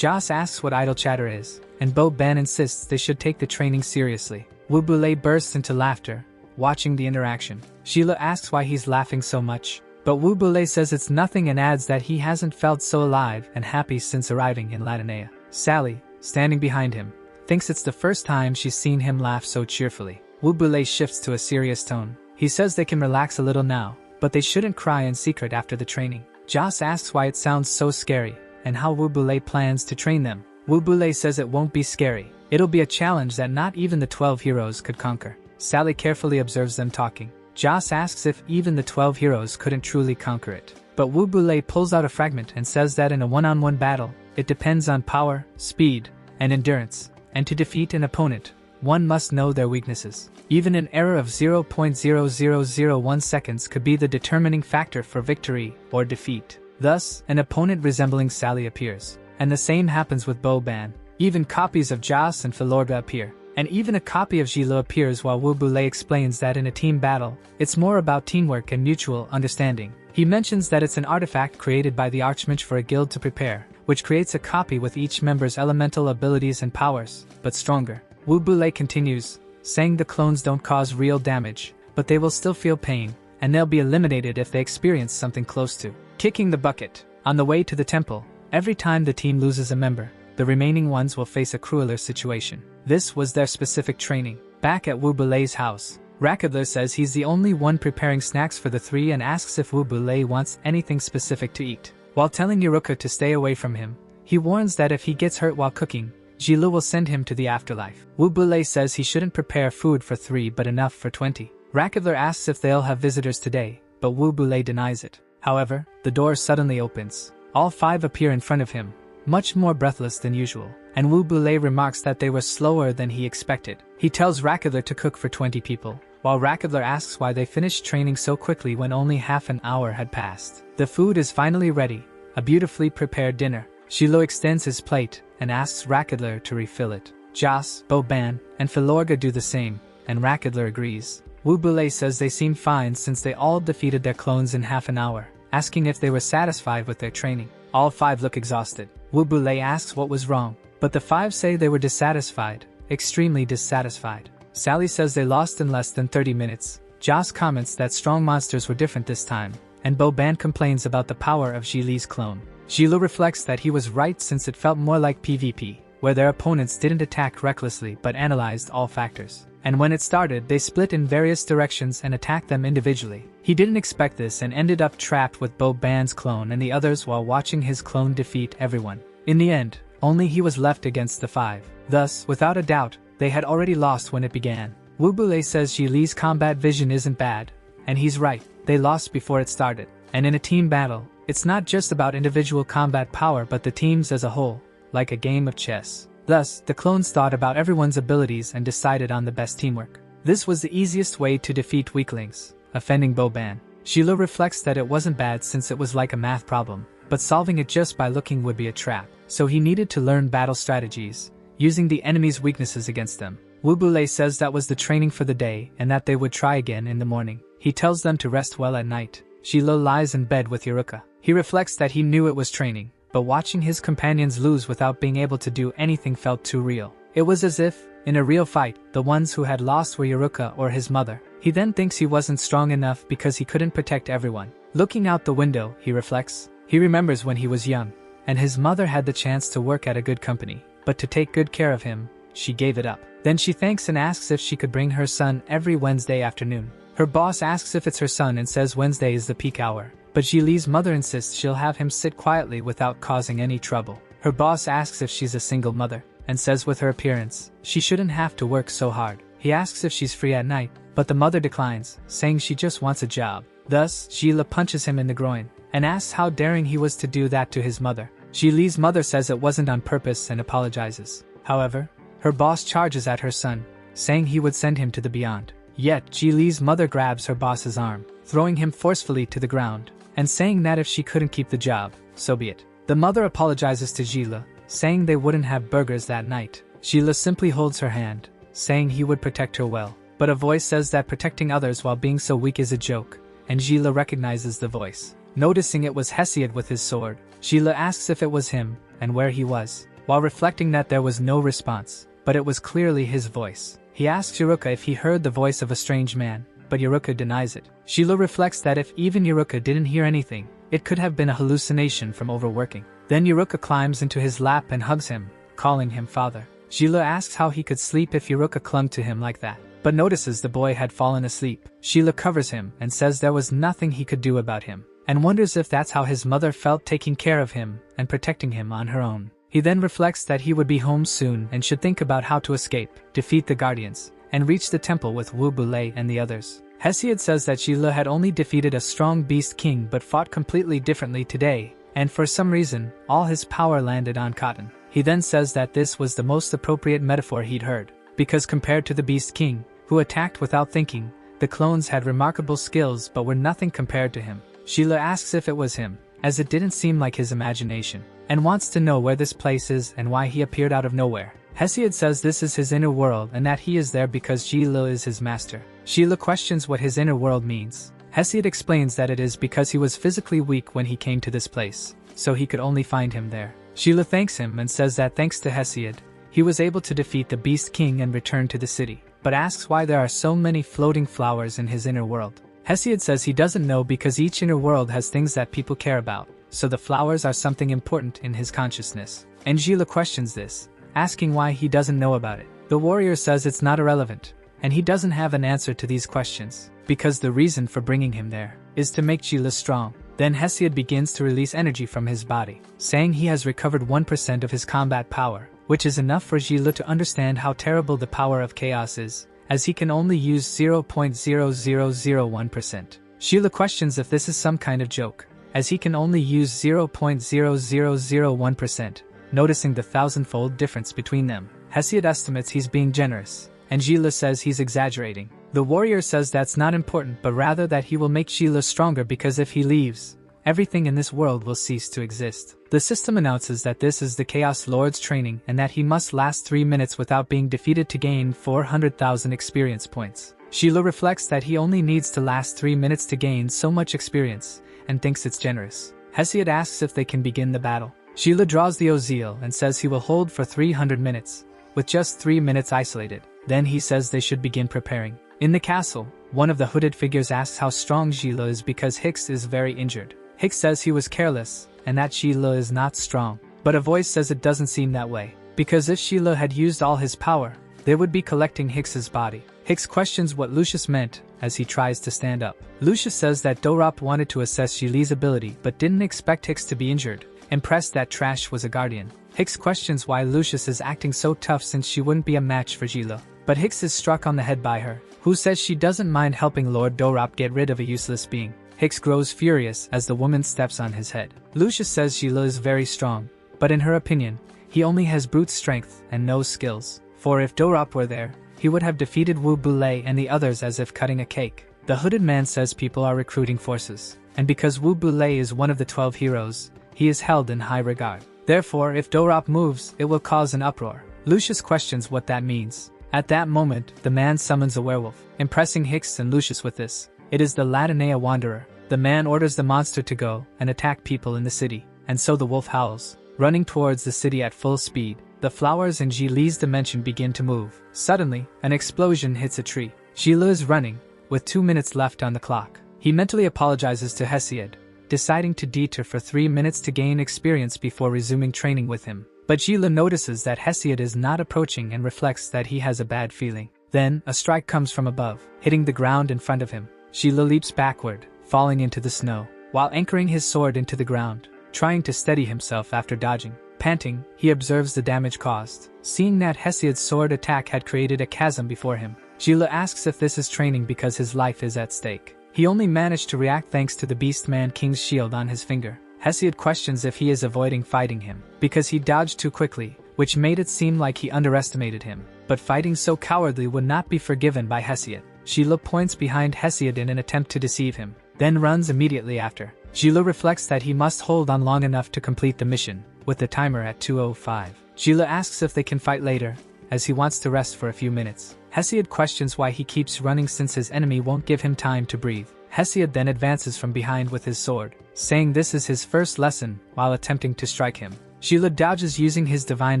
Joss asks what idle chatter is, and Bo Ban insists they should take the training seriously. Wu Bule bursts into laughter, watching the interaction. Sheila asks why he's laughing so much, but Wu Bule says it's nothing and adds that he hasn't felt so alive and happy since arriving in Latinea. Sally, standing behind him, thinks it's the first time she's seen him laugh so cheerfully. Wu Bule shifts to a serious tone. He says they can relax a little now, but they shouldn't cry in secret after the training. Joss asks why it sounds so scary, and how Wu Bule plans to train them. Wu Bule says it won't be scary. It'll be a challenge that not even the 12 heroes could conquer. Sally carefully observes them talking. Joss asks if even the 12 heroes couldn't truly conquer it. But Wu Bule pulls out a fragment and says that in a one-on-one battle, it depends on power, speed, and endurance. And to defeat an opponent, one must know their weaknesses. Even an error of 0.0001 seconds could be the determining factor for victory or defeat. Thus, an opponent resembling Sally appears. And the same happens with Bo Ban. Even copies of Joss and Philorga appear. And even a copy of Gilo appears while Wu Bule explains that in a team battle, it's more about teamwork and mutual understanding. He mentions that it's an artifact created by the Archmage for a guild to prepare, which creates a copy with each member's elemental abilities and powers, but stronger. Wu Bule continues, saying the clones don't cause real damage, but they will still feel pain, and they'll be eliminated if they experience something close to kicking the bucket. On the way to the temple, every time the team loses a member, the remaining ones will face a crueler situation. This was their specific training. Back at Wu Bule's house, Rakadler says he's the only one preparing snacks for the three and asks if Wu Bule wants anything specific to eat. While telling Yuruka to stay away from him, he warns that if he gets hurt while cooking, Jilu will send him to the afterlife. Wu Bule says he shouldn't prepare food for 3 but enough for 20. Rakadler asks if they'll have visitors today, but Wu Bule denies it. However, the door suddenly opens. All 5 appear in front of him, much more breathless than usual, and Wu Bule remarks that they were slower than he expected. He tells Rakadler to cook for 20 people, while Rakadler asks why they finished training so quickly when only half an hour had passed. The food is finally ready, a beautifully prepared dinner. Shiloh extends his plate and asks Rakadler to refill it. Joss, Bo Ban, and Philorga do the same, and Rakadler agrees. Wu Bule says they seem fine since they all defeated their clones in half an hour, asking if they were satisfied with their training. All 5 look exhausted. Wu Bule asks what was wrong, but the 5 say they were dissatisfied, extremely dissatisfied. Sally says they lost in less than 30 minutes. Joss comments that strong monsters were different this time, and Bo Ban complains about the power of Ji Li's clone. Jilu reflects that he was right since it felt more like PvP, where their opponents didn't attack recklessly but analyzed all factors. And when it started, they split in various directions and attacked them individually. He didn't expect this and ended up trapped with Bo Ban's clone and the others while watching his clone defeat everyone. In the end, only he was left against the 5. Thus, without a doubt, they had already lost when it began. Wu Bule says Ji Li's combat vision isn't bad, and he's right, they lost before it started. And in a team battle, it's not just about individual combat power but the teams as a whole, like a game of chess. Thus, the clones thought about everyone's abilities and decided on the best teamwork. This was the easiest way to defeat weaklings, offending Bo Ban. Shiloh reflects that it wasn't bad since it was like a math problem, but solving it just by looking would be a trap, so he needed to learn battle strategies, using the enemy's weaknesses against them. Wu Bule says that was the training for the day and that they would try again in the morning. He tells them to rest well at night. Shiloh lies in bed with Yuruka. He reflects that he knew it was training, but watching his companions lose without being able to do anything felt too real. It was as if, in a real fight, the ones who had lost were Yuruka or his mother. He then thinks he wasn't strong enough because he couldn't protect everyone. Looking out the window, he reflects. He remembers when he was young, and his mother had the chance to work at a good company, but to take good care of him, she gave it up. Then she thanks and asks if she could bring her son every Wednesday afternoon. Her boss asks if it's her son and says Wednesday is the peak hour. But Ji Li's mother insists she'll have him sit quietly without causing any trouble. Her boss asks if she's a single mother, and says with her appearance, she shouldn't have to work so hard. He asks if she's free at night, but the mother declines, saying she just wants a job. Thus, Gila punches him in the groin, and asks how daring he was to do that to his mother. Ji Li's mother says it wasn't on purpose and apologizes. However, her boss charges at her son, saying he would send him to the beyond. Yet, Ji Li's mother grabs her boss's arm, throwing him forcefully to the ground, and saying that if she couldn't keep the job, so be it. The mother apologizes to Gila, saying they wouldn't have burgers that night. Gila simply holds her hand, saying he would protect her well. But a voice says that protecting others while being so weak is a joke, and Gila recognizes the voice. Noticing it was Hesiod with his sword, Gila asks if it was him, and where he was. while reflecting that there was no response, but it was clearly his voice. He asks Yuruka if he heard the voice of a strange man, but Yuruka denies it. Shilo reflects that if even Yuruka didn't hear anything, it could have been a hallucination from overworking. Then Yuruka climbs into his lap and hugs him, calling him father. Shilo asks how he could sleep if Yuruka clung to him like that, but notices the boy had fallen asleep. Shilo covers him and says there was nothing he could do about him, and wonders if that's how his mother felt taking care of him and protecting him on her own. He then reflects that he would be home soon and should think about how to escape, defeat the guardians, and reach the temple with Wu Bulei and the others. Hesiod says that Shilo had only defeated a strong beast king but fought completely differently today, and for some reason, all his power landed on Cotton. He then says that this was the most appropriate metaphor he'd heard, because compared to the beast king, who attacked without thinking, the clones had remarkable skills but were nothing compared to him. Shilo asks if it was him, as it didn't seem like his imagination, and wants to know where this place is and why he appeared out of nowhere. Hesiod says this is his inner world and that he is there because Shilo is his master. Shilo questions what his inner world means. Hesiod explains that it is because he was physically weak when he came to this place, so he could only find him there. Shilo thanks him and says that thanks to Hesiod, he was able to defeat the Beast King and return to the city, but asks why there are so many floating flowers in his inner world. Hesiod says he doesn't know because each inner world has things that people care about, so the flowers are something important in his consciousness. And Shilo questions this, asking why he doesn't know about it. The warrior says it's not irrelevant, and he doesn't have an answer to these questions, because the reason for bringing him there is to make Shilo strong. Then Hesiod begins to release energy from his body, saying he has recovered 1% of his combat power, which is enough for Shilo to understand how terrible the power of chaos is, as he can only use 0.0001%. Shilo questions if this is some kind of joke, as he can only use 0.0001%, noticing the thousandfold difference between them. Hesiod estimates he's being generous, and Shilo says he's exaggerating. The warrior says that's not important but rather that he will make Shilo stronger because if he leaves, everything in this world will cease to exist. The system announces that this is the Chaos Lord's training and that he must last 3 minutes without being defeated to gain 400,000 experience points. Shilo reflects that he only needs to last 3 minutes to gain so much experience, and thinks it's generous. Hesiod asks if they can begin the battle. Shilo draws the Ozil and says he will hold for 300 minutes, with just 3 minutes isolated. Then he says they should begin preparing. In the castle, one of the hooded figures asks how strong Shilo is because Hicks is very injured. Hicks says he was careless, and that Shilo is not strong. But a voice says it doesn't seem that way, because if Shilo had used all his power, they would be collecting Hicks's body. Hicks questions what Lucius meant as he tries to stand up. Lucius says that Dorop wanted to assess Shili's ability but didn't expect Hicks to be injured, impressed that Trash was a guardian. Hicks questions why Lucius is acting so tough since she wouldn't be a match for Shilo. But Hicks is struck on the head by her, who says she doesn't mind helping Lord Dorop get rid of a useless being. Hicks grows furious as the woman steps on his head. Lucius says Shilo is very strong, but in her opinion, he only has brute strength and no skills. For if Dorop were there, he would have defeated Wu Bulei and the others as if cutting a cake. The hooded man says people are recruiting forces, and because Wu Bulei is one of the 12 heroes, he is held in high regard. Therefore, if Dorop moves, it will cause an uproar. Lucius questions what that means. At that moment, the man summons a werewolf, impressing Hicks and Lucius with this. It is the Latinea Wanderer. The man orders the monster to go and attack people in the city, and so the wolf howls, running towards the city at full speed. The flowers in Jili's dimension begin to move. Suddenly, an explosion hits a tree. Shilo is running, with 2 minutes left on the clock. He mentally apologizes to Hesiod, deciding to detour for 3 minutes to gain experience before resuming training with him. But Shilo notices that Hesiod is not approaching and reflects that he has a bad feeling. Then, a strike comes from above, hitting the ground in front of him. Shilo leaps backward, falling into the snow, while anchoring his sword into the ground, trying to steady himself after dodging. Panting, he observes the damage caused, seeing that Hesiod's sword attack had created a chasm before him. Shilo asks if this is training because his life is at stake. He only managed to react thanks to the Beastman King's shield on his finger. Hesiod questions if he is avoiding fighting him, because he dodged too quickly, which made it seem like he underestimated him. But fighting so cowardly would not be forgiven by Hesiod. Shilo points behind Hesiod in an attempt to deceive him, then runs immediately after. Shilo reflects that he must hold on long enough to complete the mission, with the timer at 2:05. Shilo asks if they can fight later, as he wants to rest for a few minutes. Hesiod questions why he keeps running since his enemy won't give him time to breathe. Hesiod then advances from behind with his sword, saying this is his first lesson while attempting to strike him. Sheila dodges using his divine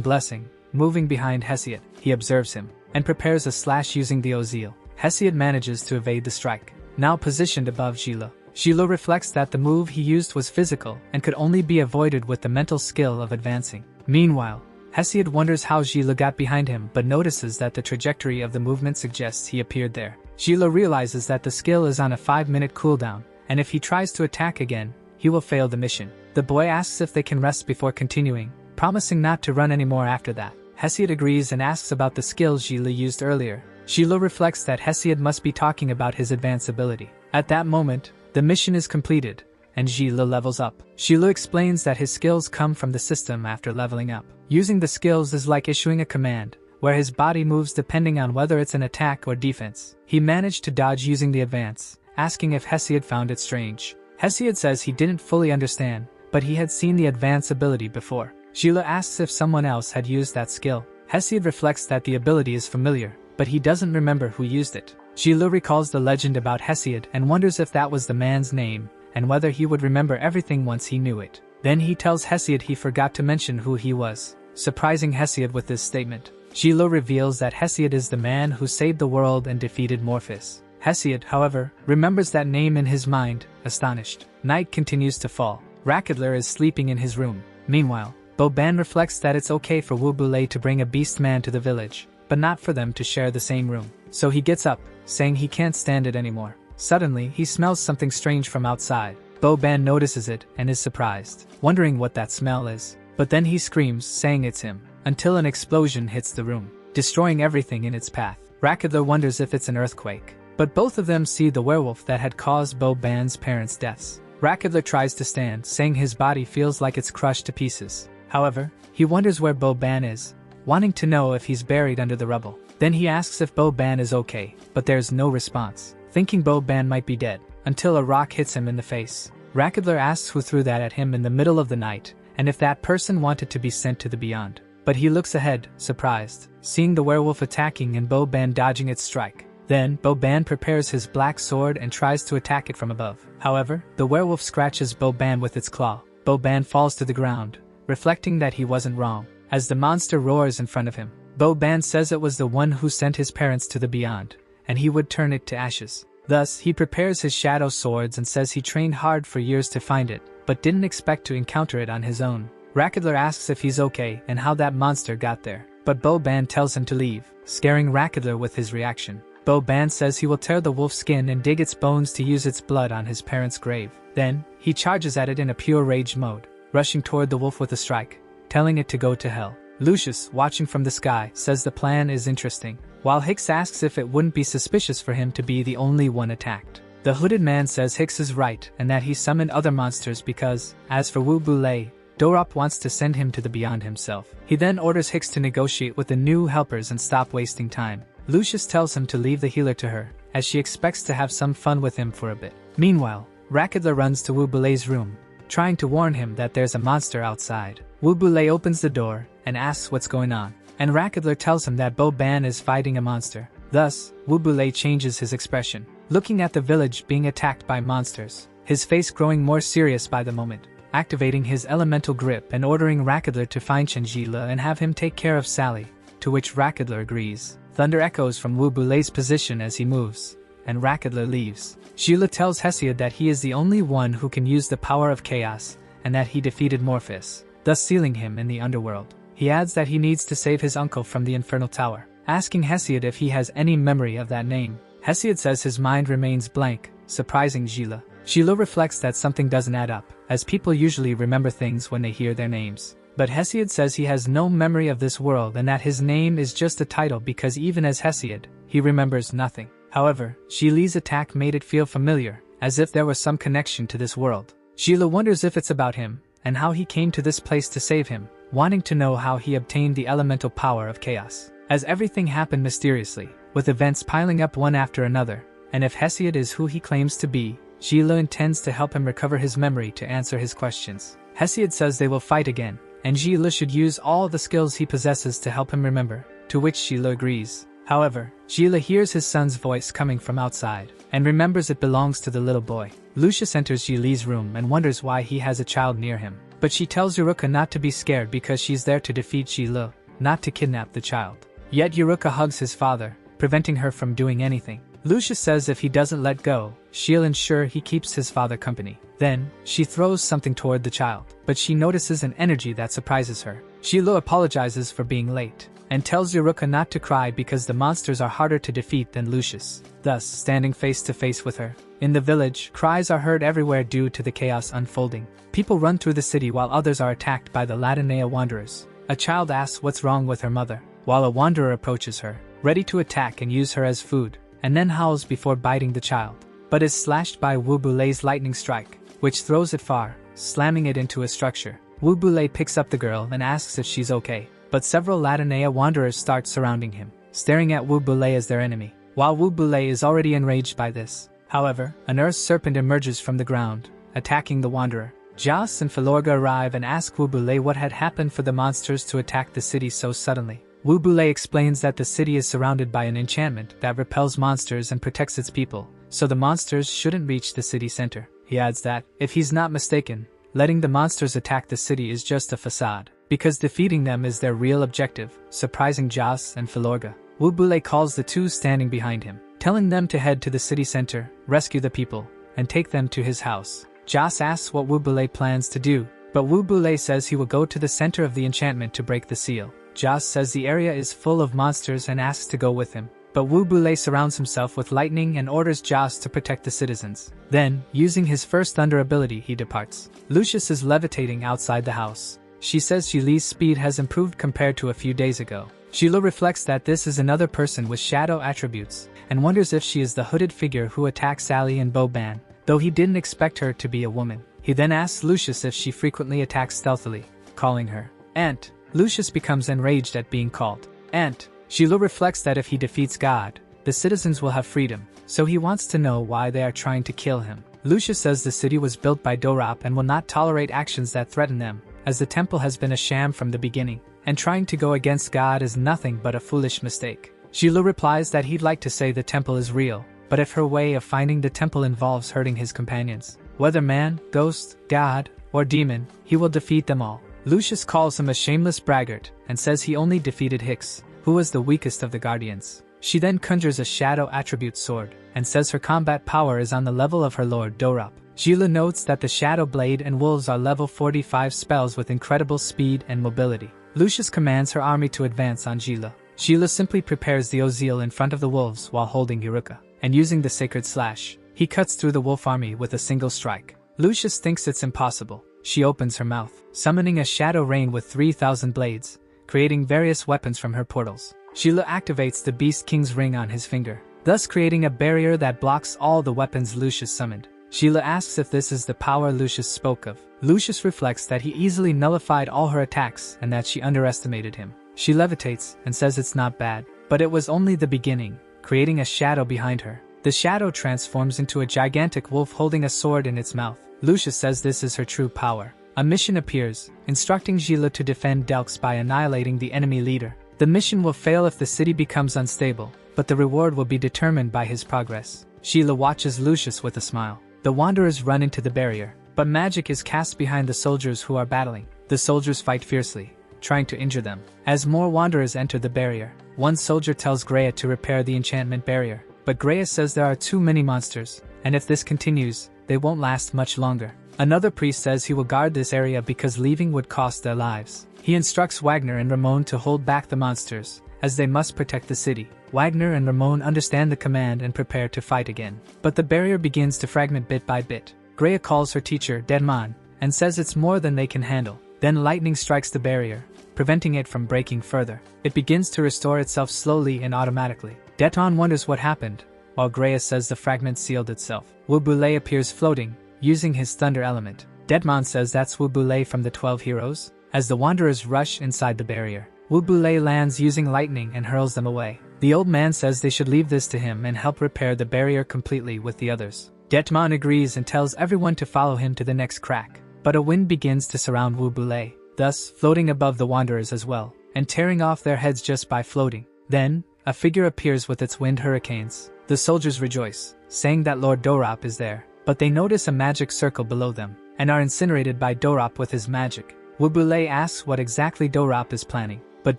blessing, moving behind Hesiod. He observes him, and prepares a slash using the Ozil. Hesiod manages to evade the strike. Now positioned above Sheila, Sheila reflects that the move he used was physical and could only be avoided with the mental skill of advancing. Meanwhile, Hesiod wonders how Sheila got behind him but notices that the trajectory of the movement suggests he appeared there. Sheila realizes that the skill is on a 5-minute cooldown, and if he tries to attack again, he will fail the mission. The boy asks if they can rest before continuing, promising not to run anymore after that. Hesiod agrees and asks about the skills Sheila used earlier. Sheila reflects that Hesiod must be talking about his advanced ability. At that moment, the mission is completed, and Sheila levels up. Sheila explains that his skills come from the system after leveling up. Using the skills is like issuing a command, where his body moves depending on whether it's an attack or defense. He managed to dodge using the advance, asking if Hesiod found it strange. Hesiod says he didn't fully understand, but he had seen the advance ability before. Sheila asks if someone else had used that skill. Hesiod reflects that the ability is familiar, but he doesn't remember who used it. Sheila recalls the legend about Hesiod and wonders if that was the man's name, and whether he would remember everything once he knew it. Then he tells Hesiod he forgot to mention who he was, surprising Hesiod with this statement. Sheila reveals that Hesiod is the man who saved the world and defeated Morpheus. Hesiod, however, remembers that name in his mind, astonished. Night continues to fall. Rakadler is sleeping in his room. Meanwhile, Boban reflects that it's okay for Wu Bule to bring a beast man to the village, but not for them to share the same room. So he gets up, saying he can't stand it anymore. Suddenly, he smells something strange from outside. Boban notices it and is surprised, wondering what that smell is. But then he screams, saying it's him, until an explosion hits the room, destroying everything in its path. Rakadler wonders if it's an earthquake, but both of them see the werewolf that had caused Boban's parents' deaths. Rakadler tries to stand, saying his body feels like it's crushed to pieces. However, he wonders where Boban is, wanting to know if he's buried under the rubble. Then he asks if Boban is okay, but there's no response, thinking Boban might be dead, until a rock hits him in the face. Rakadler asks who threw that at him in the middle of the night, and if that person wanted to be sent to the beyond. But he looks ahead, surprised, seeing the werewolf attacking and Boban dodging its strike. Then, Boban prepares his black sword and tries to attack it from above. However, the werewolf scratches Boban with its claw. Boban falls to the ground, reflecting that he wasn't wrong, as the monster roars in front of him. Boban says it was the one who sent his parents to the beyond, and he would turn it to ashes. Thus, he prepares his shadow swords and says he trained hard for years to find it, but didn't expect to encounter it on his own. Rakadler asks if he's okay and how that monster got there, but Boban tells him to leave, scaring Rakadler with his reaction. Boban says he will tear the wolf's skin and dig its bones to use its blood on his parents' grave. Then, he charges at it in a pure rage mode, rushing toward the wolf with a strike, telling it to go to hell. Lucius, watching from the sky, says the plan is interesting, while Hicks asks if it wouldn't be suspicious for him to be the only one attacked. The hooded man says Hicks is right and that he summoned other monsters because, as for Wu Bule, Dorop wants to send him to the beyond himself. He then orders Hicks to negotiate with the new helpers and stop wasting time. Lucius tells him to leave the healer to her, as she expects to have some fun with him for a bit. Meanwhile, Rakadler runs to Wu Bule's room, trying to warn him that there's a monster outside. Wu Bule opens the door and asks what's going on, and Rakadler tells him that Boban is fighting a monster. Thus, Wu Bule changes his expression, looking at the village being attacked by monsters, his face growing more serious by the moment, activating his elemental grip and ordering Rakadler to find Shenjila and have him take care of Sally, to which Rakadler agrees. Thunder echoes from Wu Bule's position as he moves, and Rakadler leaves. Sheila tells Hesiod that he is the only one who can use the power of chaos, and that he defeated Morpheus, thus sealing him in the underworld. He adds that he needs to save his uncle from the Infernal Tower, asking Hesiod if he has any memory of that name. Hesiod says his mind remains blank, surprising Sheila. Sheila reflects that something doesn't add up, as people usually remember things when they hear their names. But Hesiod says he has no memory of this world and that his name is just a title because even as Hesiod, he remembers nothing. However, Sheila's attack made it feel familiar, as if there was some connection to this world. Sheila wonders if it's about him, and how he came to this place to save him, wanting to know how he obtained the elemental power of chaos. As everything happened mysteriously, with events piling up one after another, and if Hesiod is who he claims to be, Sheila intends to help him recover his memory to answer his questions. Hesiod says they will fight again, and Sheila should use all the skills he possesses to help him remember, to which Sheila agrees. However, Sheila hears his son's voice coming from outside, and remembers it belongs to the little boy. Lucius enters Sheila's room and wonders why he has a child near him. but she tells Yuruka not to be scared because she's there to defeat Shilo, not to kidnap the child. Yet Yuruka hugs his father, preventing her from doing anything. Lucius says if he doesn't let go, she'll ensure he keeps his father company. Then, she throws something toward the child, but she notices an energy that surprises her. Shilo apologizes for being late, and tells Yuruka not to cry because the monsters are harder to defeat than Lucius, thus standing face to face with her. In the village, cries are heard everywhere due to the chaos unfolding. People run through the city while others are attacked by the Latinea wanderers. A child asks what's wrong with her mother, while a wanderer approaches her, ready to attack and use her as food, and then howls before biting the child, but is slashed by Wu Bulei's lightning strike, which throws it far, slamming it into a structure. Wu Bulei picks up the girl and asks if she's okay, but several Latinea wanderers start surrounding him, staring at Wu Bulei as their enemy, while Wu Bulei is already enraged by this. However, an earth serpent emerges from the ground, attacking the wanderer. Jas and Filorga arrive and ask Wu Bulei what had happened for the monsters to attack the city so suddenly. Wu Bulei explains that the city is surrounded by an enchantment that repels monsters and protects its people, so the monsters shouldn't reach the city center. He adds that, if he's not mistaken, letting the monsters attack the city is just a facade, because defeating them is their real objective, surprising Jas and Filorga. Wu Bulei calls the two standing behind him, telling them to head to the city center, rescue the people, and take them to his house. Jas asks what Wu Bulei plans to do, but Wu Bulei says he will go to the center of the enchantment to break the seal. Jas says the area is full of monsters and asks to go with him, but Wu Bulei surrounds himself with lightning and orders Jas to protect the citizens. Then, using his first thunder ability, he departs. Lucius is levitating outside the house. She says Shili's speed has improved compared to a few days ago. Shilo reflects that this is another person with shadow attributes, and wonders if she is the hooded figure who attacked Sally and Boban, though he didn't expect her to be a woman. He then asks Lucius if she frequently attacks stealthily, calling her Aunt. Lucius becomes enraged at being called Aunt. Shilo reflects that if he defeats God, the citizens will have freedom, so he wants to know why they are trying to kill him. Lucius says the city was built by Dorap and will not tolerate actions that threaten them, as the temple has been a sham from the beginning, and trying to go against God is nothing but a foolish mistake. Shilo replies that he'd like to say the temple is real, but if her way of finding the temple involves hurting his companions, whether man, ghost, God, or demon, he will defeat them all. Lucius calls him a shameless braggart and says he only defeated Hicks, who was the weakest of the guardians. She then conjures a shadow attribute sword and says her combat power is on the level of her lord Dorap. Shilo notes that the Shadow Blade and Wolves are level 45 spells with incredible speed and mobility. Lucius commands her army to advance on Shilo. Shilo simply prepares the Ozil in front of the wolves while holding Yuruka, and using the Sacred Slash, he cuts through the wolf army with a single strike. Lucius thinks it's impossible. She opens her mouth, summoning a shadow rain with 3,000 blades, creating various weapons from her portals. Shilo activates the Beast King's ring on his finger, thus creating a barrier that blocks all the weapons Lucius summoned. Shilo asks if this is the power Lucius spoke of. Lucius reflects that he easily nullified all her attacks and that she underestimated him. She levitates and says it's not bad, but it was only the beginning, creating a shadow behind her. The shadow transforms into a gigantic wolf holding a sword in its mouth. Lucius says this is her true power. A mission appears, instructing Shilo to defend Delks by annihilating the enemy leader. The mission will fail if the city becomes unstable, but the reward will be determined by his progress. Shilo watches Lucius with a smile. The wanderers run into the barrier, but magic is cast behind the soldiers who are battling. The soldiers fight fiercely, trying to injure them. As more wanderers enter the barrier, one soldier tells Greya to repair the enchantment barrier, but Greya says there are too many monsters, and if this continues, they won't last much longer. Another priest says he will guard this area because leaving would cost their lives. He instructs Wagner and Ramon to hold back the monsters, as they must protect the city. Wagner and Ramon understand the command and prepare to fight again. But the barrier begins to fragment bit by bit. Greya calls her teacher, Deadman, and says it's more than they can handle. Then lightning strikes the barrier, preventing it from breaking further. It begins to restore itself slowly and automatically. Deton wonders what happened, while Greya says the fragment sealed itself. Wu Bulei appears floating, using his thunder element. Deadman says that's Wu Bulei from the 12 heroes. As the wanderers rush inside the barrier, Wu Bulei lands using lightning and hurls them away. The old man says they should leave this to him and help repair the barrier completely with the others. Detman agrees and tells everyone to follow him to the next crack, but a wind begins to surround Wu Bulei, thus floating above the wanderers as well, and tearing off their heads just by floating. Then, a figure appears with its wind hurricanes. The soldiers rejoice, saying that Lord Dorap is there, but they notice a magic circle below them, and are incinerated by Dorop with his magic. Wubule asks what exactly Dorop is planning, but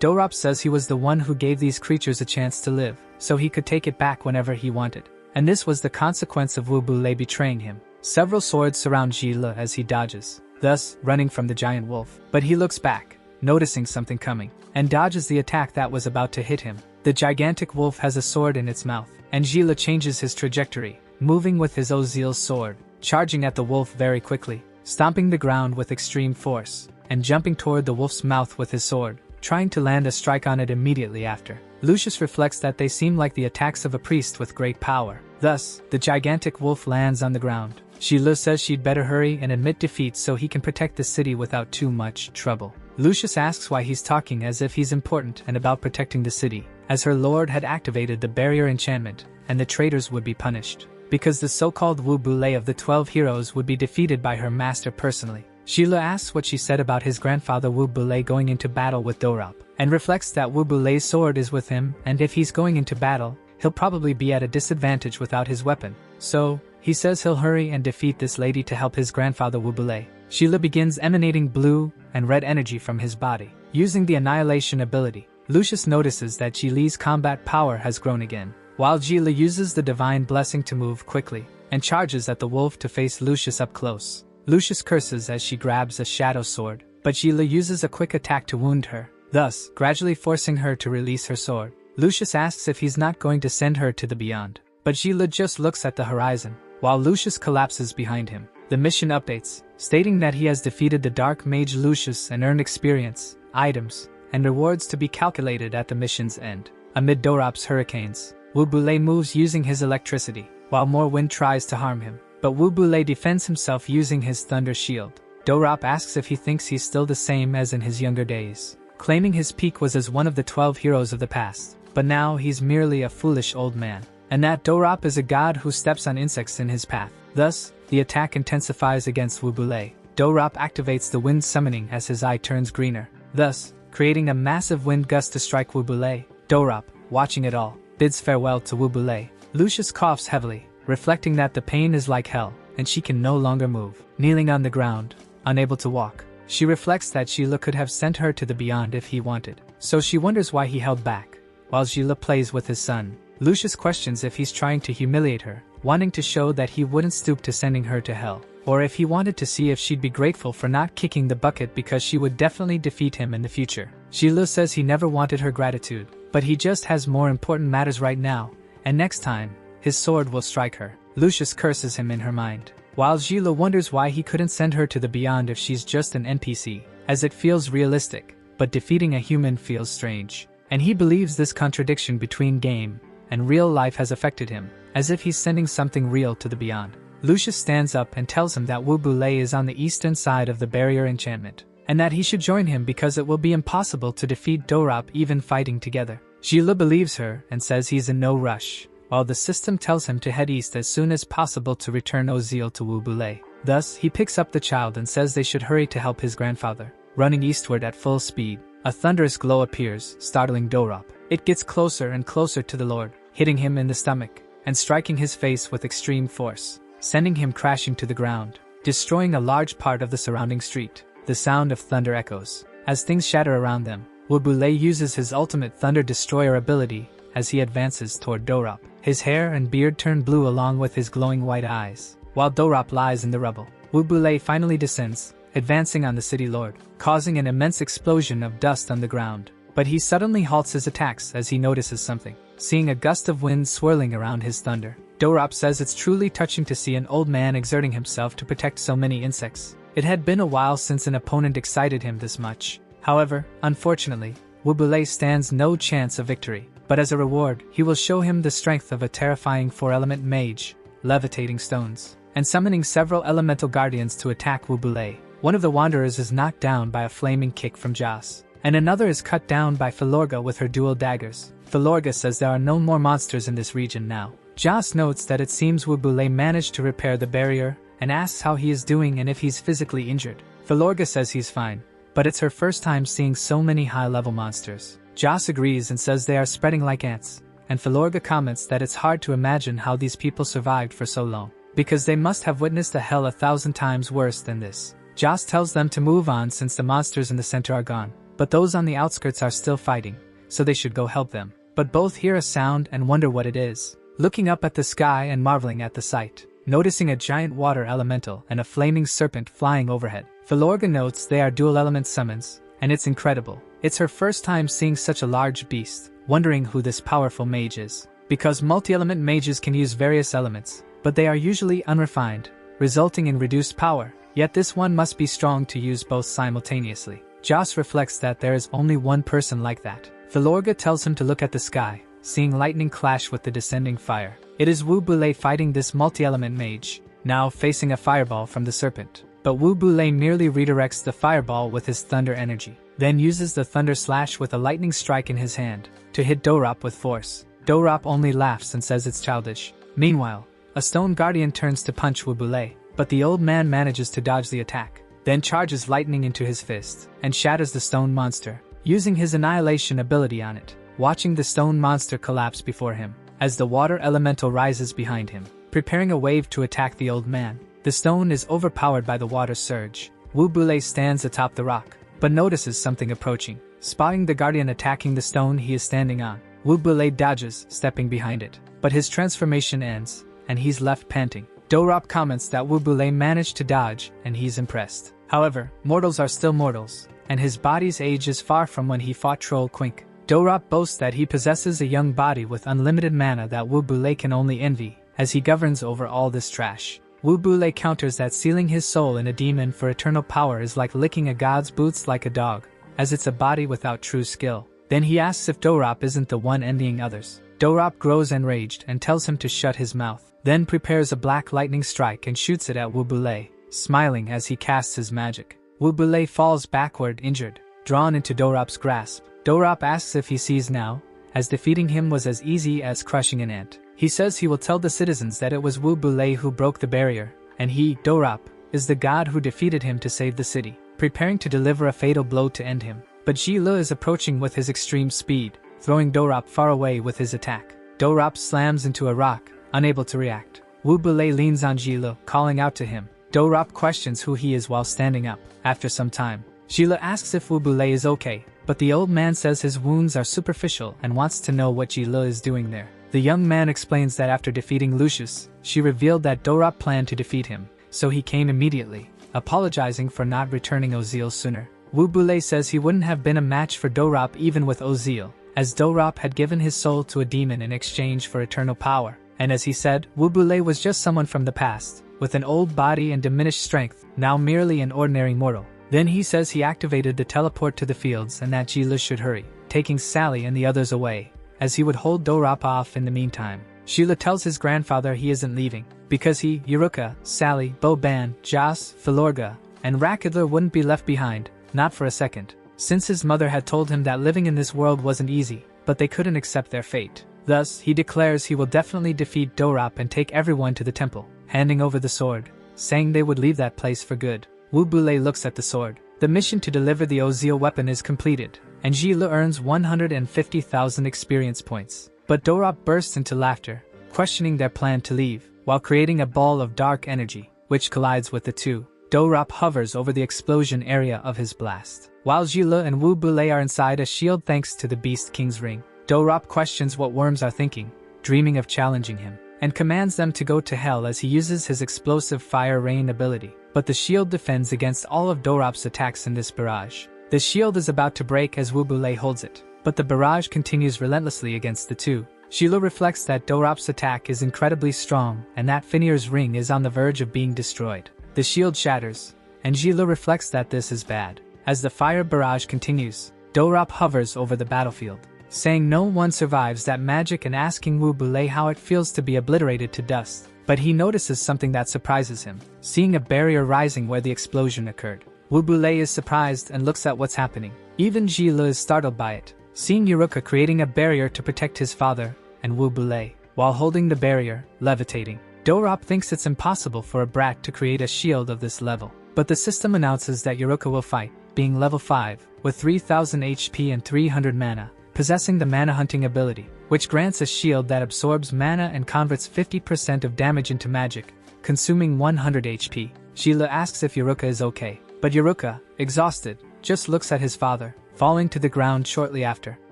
Dorop says he was the one who gave these creatures a chance to live, so he could take it back whenever he wanted. And this was the consequence of Wubule betraying him. Several swords surround Jile as he dodges, thus running from the giant wolf. But he looks back, noticing something coming, and dodges the attack that was about to hit him. The gigantic wolf has a sword in its mouth, and Jile changes his trajectory, moving with his Ozil's sword, charging at the wolf very quickly, stomping the ground with extreme force, and jumping toward the wolf's mouth with his sword, trying to land a strike on it immediately after. Lucius reflects that they seem like the attacks of a priest with great power. Thus, the gigantic wolf lands on the ground. Jile says she'd better hurry and admit defeat so he can protect the city without too much trouble. Lucius asks why he's talking as if he's important and about protecting the city, as her lord had activated the barrier enchantment, and the traitors would be punished, because the so-called Wubule of the 12 heroes would be defeated by her master personally. Jile asks what she said about his grandfather Wubule going into battle with Dorop, and reflects that Wubule's sword is with him, and if he's going into battle, he'll probably be at a disadvantage without his weapon. So, he says he'll hurry and defeat this lady to help his grandfather Wubule. Jile begins emanating blue and red energy from his body, using the annihilation ability. Lucius notices that Jile's combat power has grown again, while Jile uses the divine blessing to move quickly, and charges at the wolf to face Lucius up close. Lucius curses as she grabs a shadow sword, but Jile uses a quick attack to wound her, thus gradually forcing her to release her sword. Lucius asks if he's not going to send her to the beyond, but Jile just looks at the horizon, while Lucius collapses behind him. The mission updates, stating that he has defeated the Dark Mage Lucius and earned experience, items, and rewards to be calculated at the mission's end. Amid Dorop's hurricanes, Wubule moves using his electricity, while more wind tries to harm him, but Wubule defends himself using his thunder shield. Dorop asks if he thinks he's still the same as in his younger days, claiming his peak was as one of the 12 heroes of the past, but now he's merely a foolish old man, and that Dorop is a god who steps on insects in his path. Thus, the attack intensifies against Wubule. Dorop activates the wind summoning as his eye turns greener, thus creating a massive wind gust to strike Wubule. Dorop, watching it all, bids farewell to Wubule. Lucius coughs heavily, reflecting that the pain is like hell, and she can no longer move. Kneeling on the ground, unable to walk, she reflects that Jile could have sent her to the beyond if he wanted, so she wonders why he held back. While Jile plays with his son, Lucius questions if he's trying to humiliate her, wanting to show that he wouldn't stoop to sending her to hell, or if he wanted to see if she'd be grateful for not kicking the bucket because she would definitely defeat him in the future. Jile says he never wanted her gratitude, but he just has more important matters right now, and next time, his sword will strike her. Lucius curses him in her mind, while Jile wonders why he couldn't send her to the beyond if she's just an NPC, as it feels realistic, but defeating a human feels strange. And he believes this contradiction between game and real life has affected him, as if he's sending something real to the beyond. Lucius stands up and tells him that Wubule is on the eastern side of the barrier enchantment, and that he should join him because it will be impossible to defeat Dorop even fighting together. Jile believes her and says he's in no rush, while the system tells him to head east as soon as possible to return Ozil to Wubule. Thus, he picks up the child and says they should hurry to help his grandfather. Running eastward at full speed, a thunderous glow appears, startling Dorop. It gets closer and closer to the Lord, hitting him in the stomach, and striking his face with extreme force, sending him crashing to the ground, destroying a large part of the surrounding street. The sound of thunder echoes, as things shatter around them. Wubule uses his ultimate Thunder Destroyer ability as he advances toward Dorop. His hair and beard turn blue along with his glowing white eyes, while Dorop lies in the rubble. Wubule finally descends, advancing on the city lord, causing an immense explosion of dust on the ground. But he suddenly halts his attacks as he notices something, seeing a gust of wind swirling around his thunder. Dorop says it's truly touching to see an old man exerting himself to protect so many insects. It had been a while since an opponent excited him this much. However, unfortunately, Wubule stands no chance of victory, but as a reward, he will show him the strength of a terrifying 4-element mage, levitating stones, and summoning several elemental guardians to attack Wubule. One of the wanderers is knocked down by a flaming kick from Jas, and another is cut down by Filorga with her dual daggers. Filorga says there are no more monsters in this region now. Jas notes that it seems Wubule managed to repair the barrier, and asks how he is doing and if he's physically injured. Filorga says he's fine, but it's her first time seeing so many high-level monsters. Jas agrees and says they are spreading like ants, and Filorga comments that it's hard to imagine how these people survived for so long. because they must have witnessed a hell 1,000 times worse than this. Joss tells them to move on since the monsters in the center are gone, but those on the outskirts are still fighting, so they should go help them. But both hear a sound and wonder what it is. Looking up at the sky and marveling at the sight, noticing a giant water elemental and a flaming serpent flying overhead. Filorga notes they are dual element summons, and it's incredible. It's her first time seeing such a large beast, wondering who this powerful mage is. Because multi-element mages can use various elements, but they are usually unrefined, resulting in reduced power, yet this one must be strong to use both simultaneously. Joss reflects that there is only one person like that. Filorga tells him to look at the sky, seeing lightning clash with the descending fire. It is Wu Bule fighting this multi-element mage, now facing a fireball from the serpent. But Wu Bule merely redirects the fireball with his thunder energy, then uses the thunder slash with a lightning strike in his hand to hit Dorop with force. Dorop only laughs and says it's childish. Meanwhile, a stone guardian turns to punch Wu Bule, but the old man manages to dodge the attack, then charges lightning into his fist and shatters the stone monster, using his annihilation ability on it, watching the stone monster collapse before him, as the water elemental rises behind him, preparing a wave to attack the old man. The stone is overpowered by the water surge. Wu Bule stands atop the rock, but notices something approaching. Spotting the guardian attacking the stone he is standing on, Wu Bule dodges, stepping behind it, but his transformation ends, and he's left panting. Dorop comments that Wu Bule managed to dodge, and he's impressed. However, mortals are still mortals, and his body's age is far from when he fought Troll Quink. Dorop boasts that he possesses a young body with unlimited mana that Wu Bule can only envy, as he governs over all this trash. Wu Bule counters that sealing his soul in a demon for eternal power is like licking a god's boots like a dog, as it's a body without true skill. Then he asks if Dorop isn't the one envying others. Dorop grows enraged and tells him to shut his mouth, then prepares a black lightning strike and shoots it at Wu Bule, smiling as he casts his magic. Wu Bule falls backward injured, drawn into Dorop's grasp. Dorop asks if he sees now, as defeating him was as easy as crushing an ant. He says he will tell the citizens that it was Wu Bule who broke the barrier, and he, Dorop, is the god who defeated him to save the city, preparing to deliver a fatal blow to end him. But Ji Le is approaching with his extreme speed, throwing Dorop far away with his attack. Dorop slams into a rock, unable to react. Wu Bule leans on Ji Le, calling out to him. Dorop questions who he is while standing up. After some time, Ji Le asks if Wu Bule is okay, but the old man says his wounds are superficial and wants to know what Ji Le is doing there. The young man explains that after defeating Lucius, she revealed that Dorop planned to defeat him, so he came immediately, apologizing for not returning Ozil sooner. Wu Bule says he wouldn't have been a match for Dorop even with Ozil, as Dorop had given his soul to a demon in exchange for eternal power. And as he said, Wu Bule was just someone from the past, with an old body and diminished strength, now merely an ordinary mortal. Then he says he activated the teleport to the fields and that Ji Le should hurry, taking Sally and the others away, as he would hold Dorop off in the meantime. Sheila tells his grandfather he isn't leaving, because he, Yuruka, Sally, Bo-Ban, Joss, Filorga, and Rakidler wouldn't be left behind, not for a second, since his mother had told him that living in this world wasn't easy, but they couldn't accept their fate. Thus, he declares he will definitely defeat Dorop and take everyone to the temple, handing over the sword, saying they would leave that place for good. Wu Bule looks at the sword. The mission to deliver the Ozil weapon is completed, and Ji Le earns 150,000 experience points. But Dorop bursts into laughter, questioning their plan to leave, while creating a ball of dark energy, which collides with the two. Dorop hovers over the explosion area of his blast, while Ji Le and Wu Bule are inside a shield thanks to the Beast King's ring. Dorop questions what worms are thinking, dreaming of challenging him, and commands them to go to hell as he uses his explosive fire rain ability. But the shield defends against all of Dorop's attacks in this barrage. The shield is about to break as Wu Bule holds it, but the barrage continues relentlessly against the two. Sheila reflects that Dorop's attack is incredibly strong and that Finir's ring is on the verge of being destroyed. The shield shatters, and Sheila reflects that this is bad. As the fire barrage continues, Dorop hovers over the battlefield, saying no one survives that magic and asking Wu Bule how it feels to be obliterated to dust. But he notices something that surprises him, seeing a barrier rising where the explosion occurred. Wu Bule is surprised and looks at what's happening. Even Ji Le is startled by it, seeing Yuruka creating a barrier to protect his father and Wu Bule, while holding the barrier, levitating. Dorop thinks it's impossible for a brat to create a shield of this level, but the system announces that Yuruka will fight, being level 5, with 3000 HP and 300 mana, possessing the mana hunting ability, which grants a shield that absorbs mana and converts 50% of damage into magic, consuming 100 HP. Sheila asks if Yuruka is okay, but Yuruka, exhausted, just looks at his father, falling to the ground shortly after.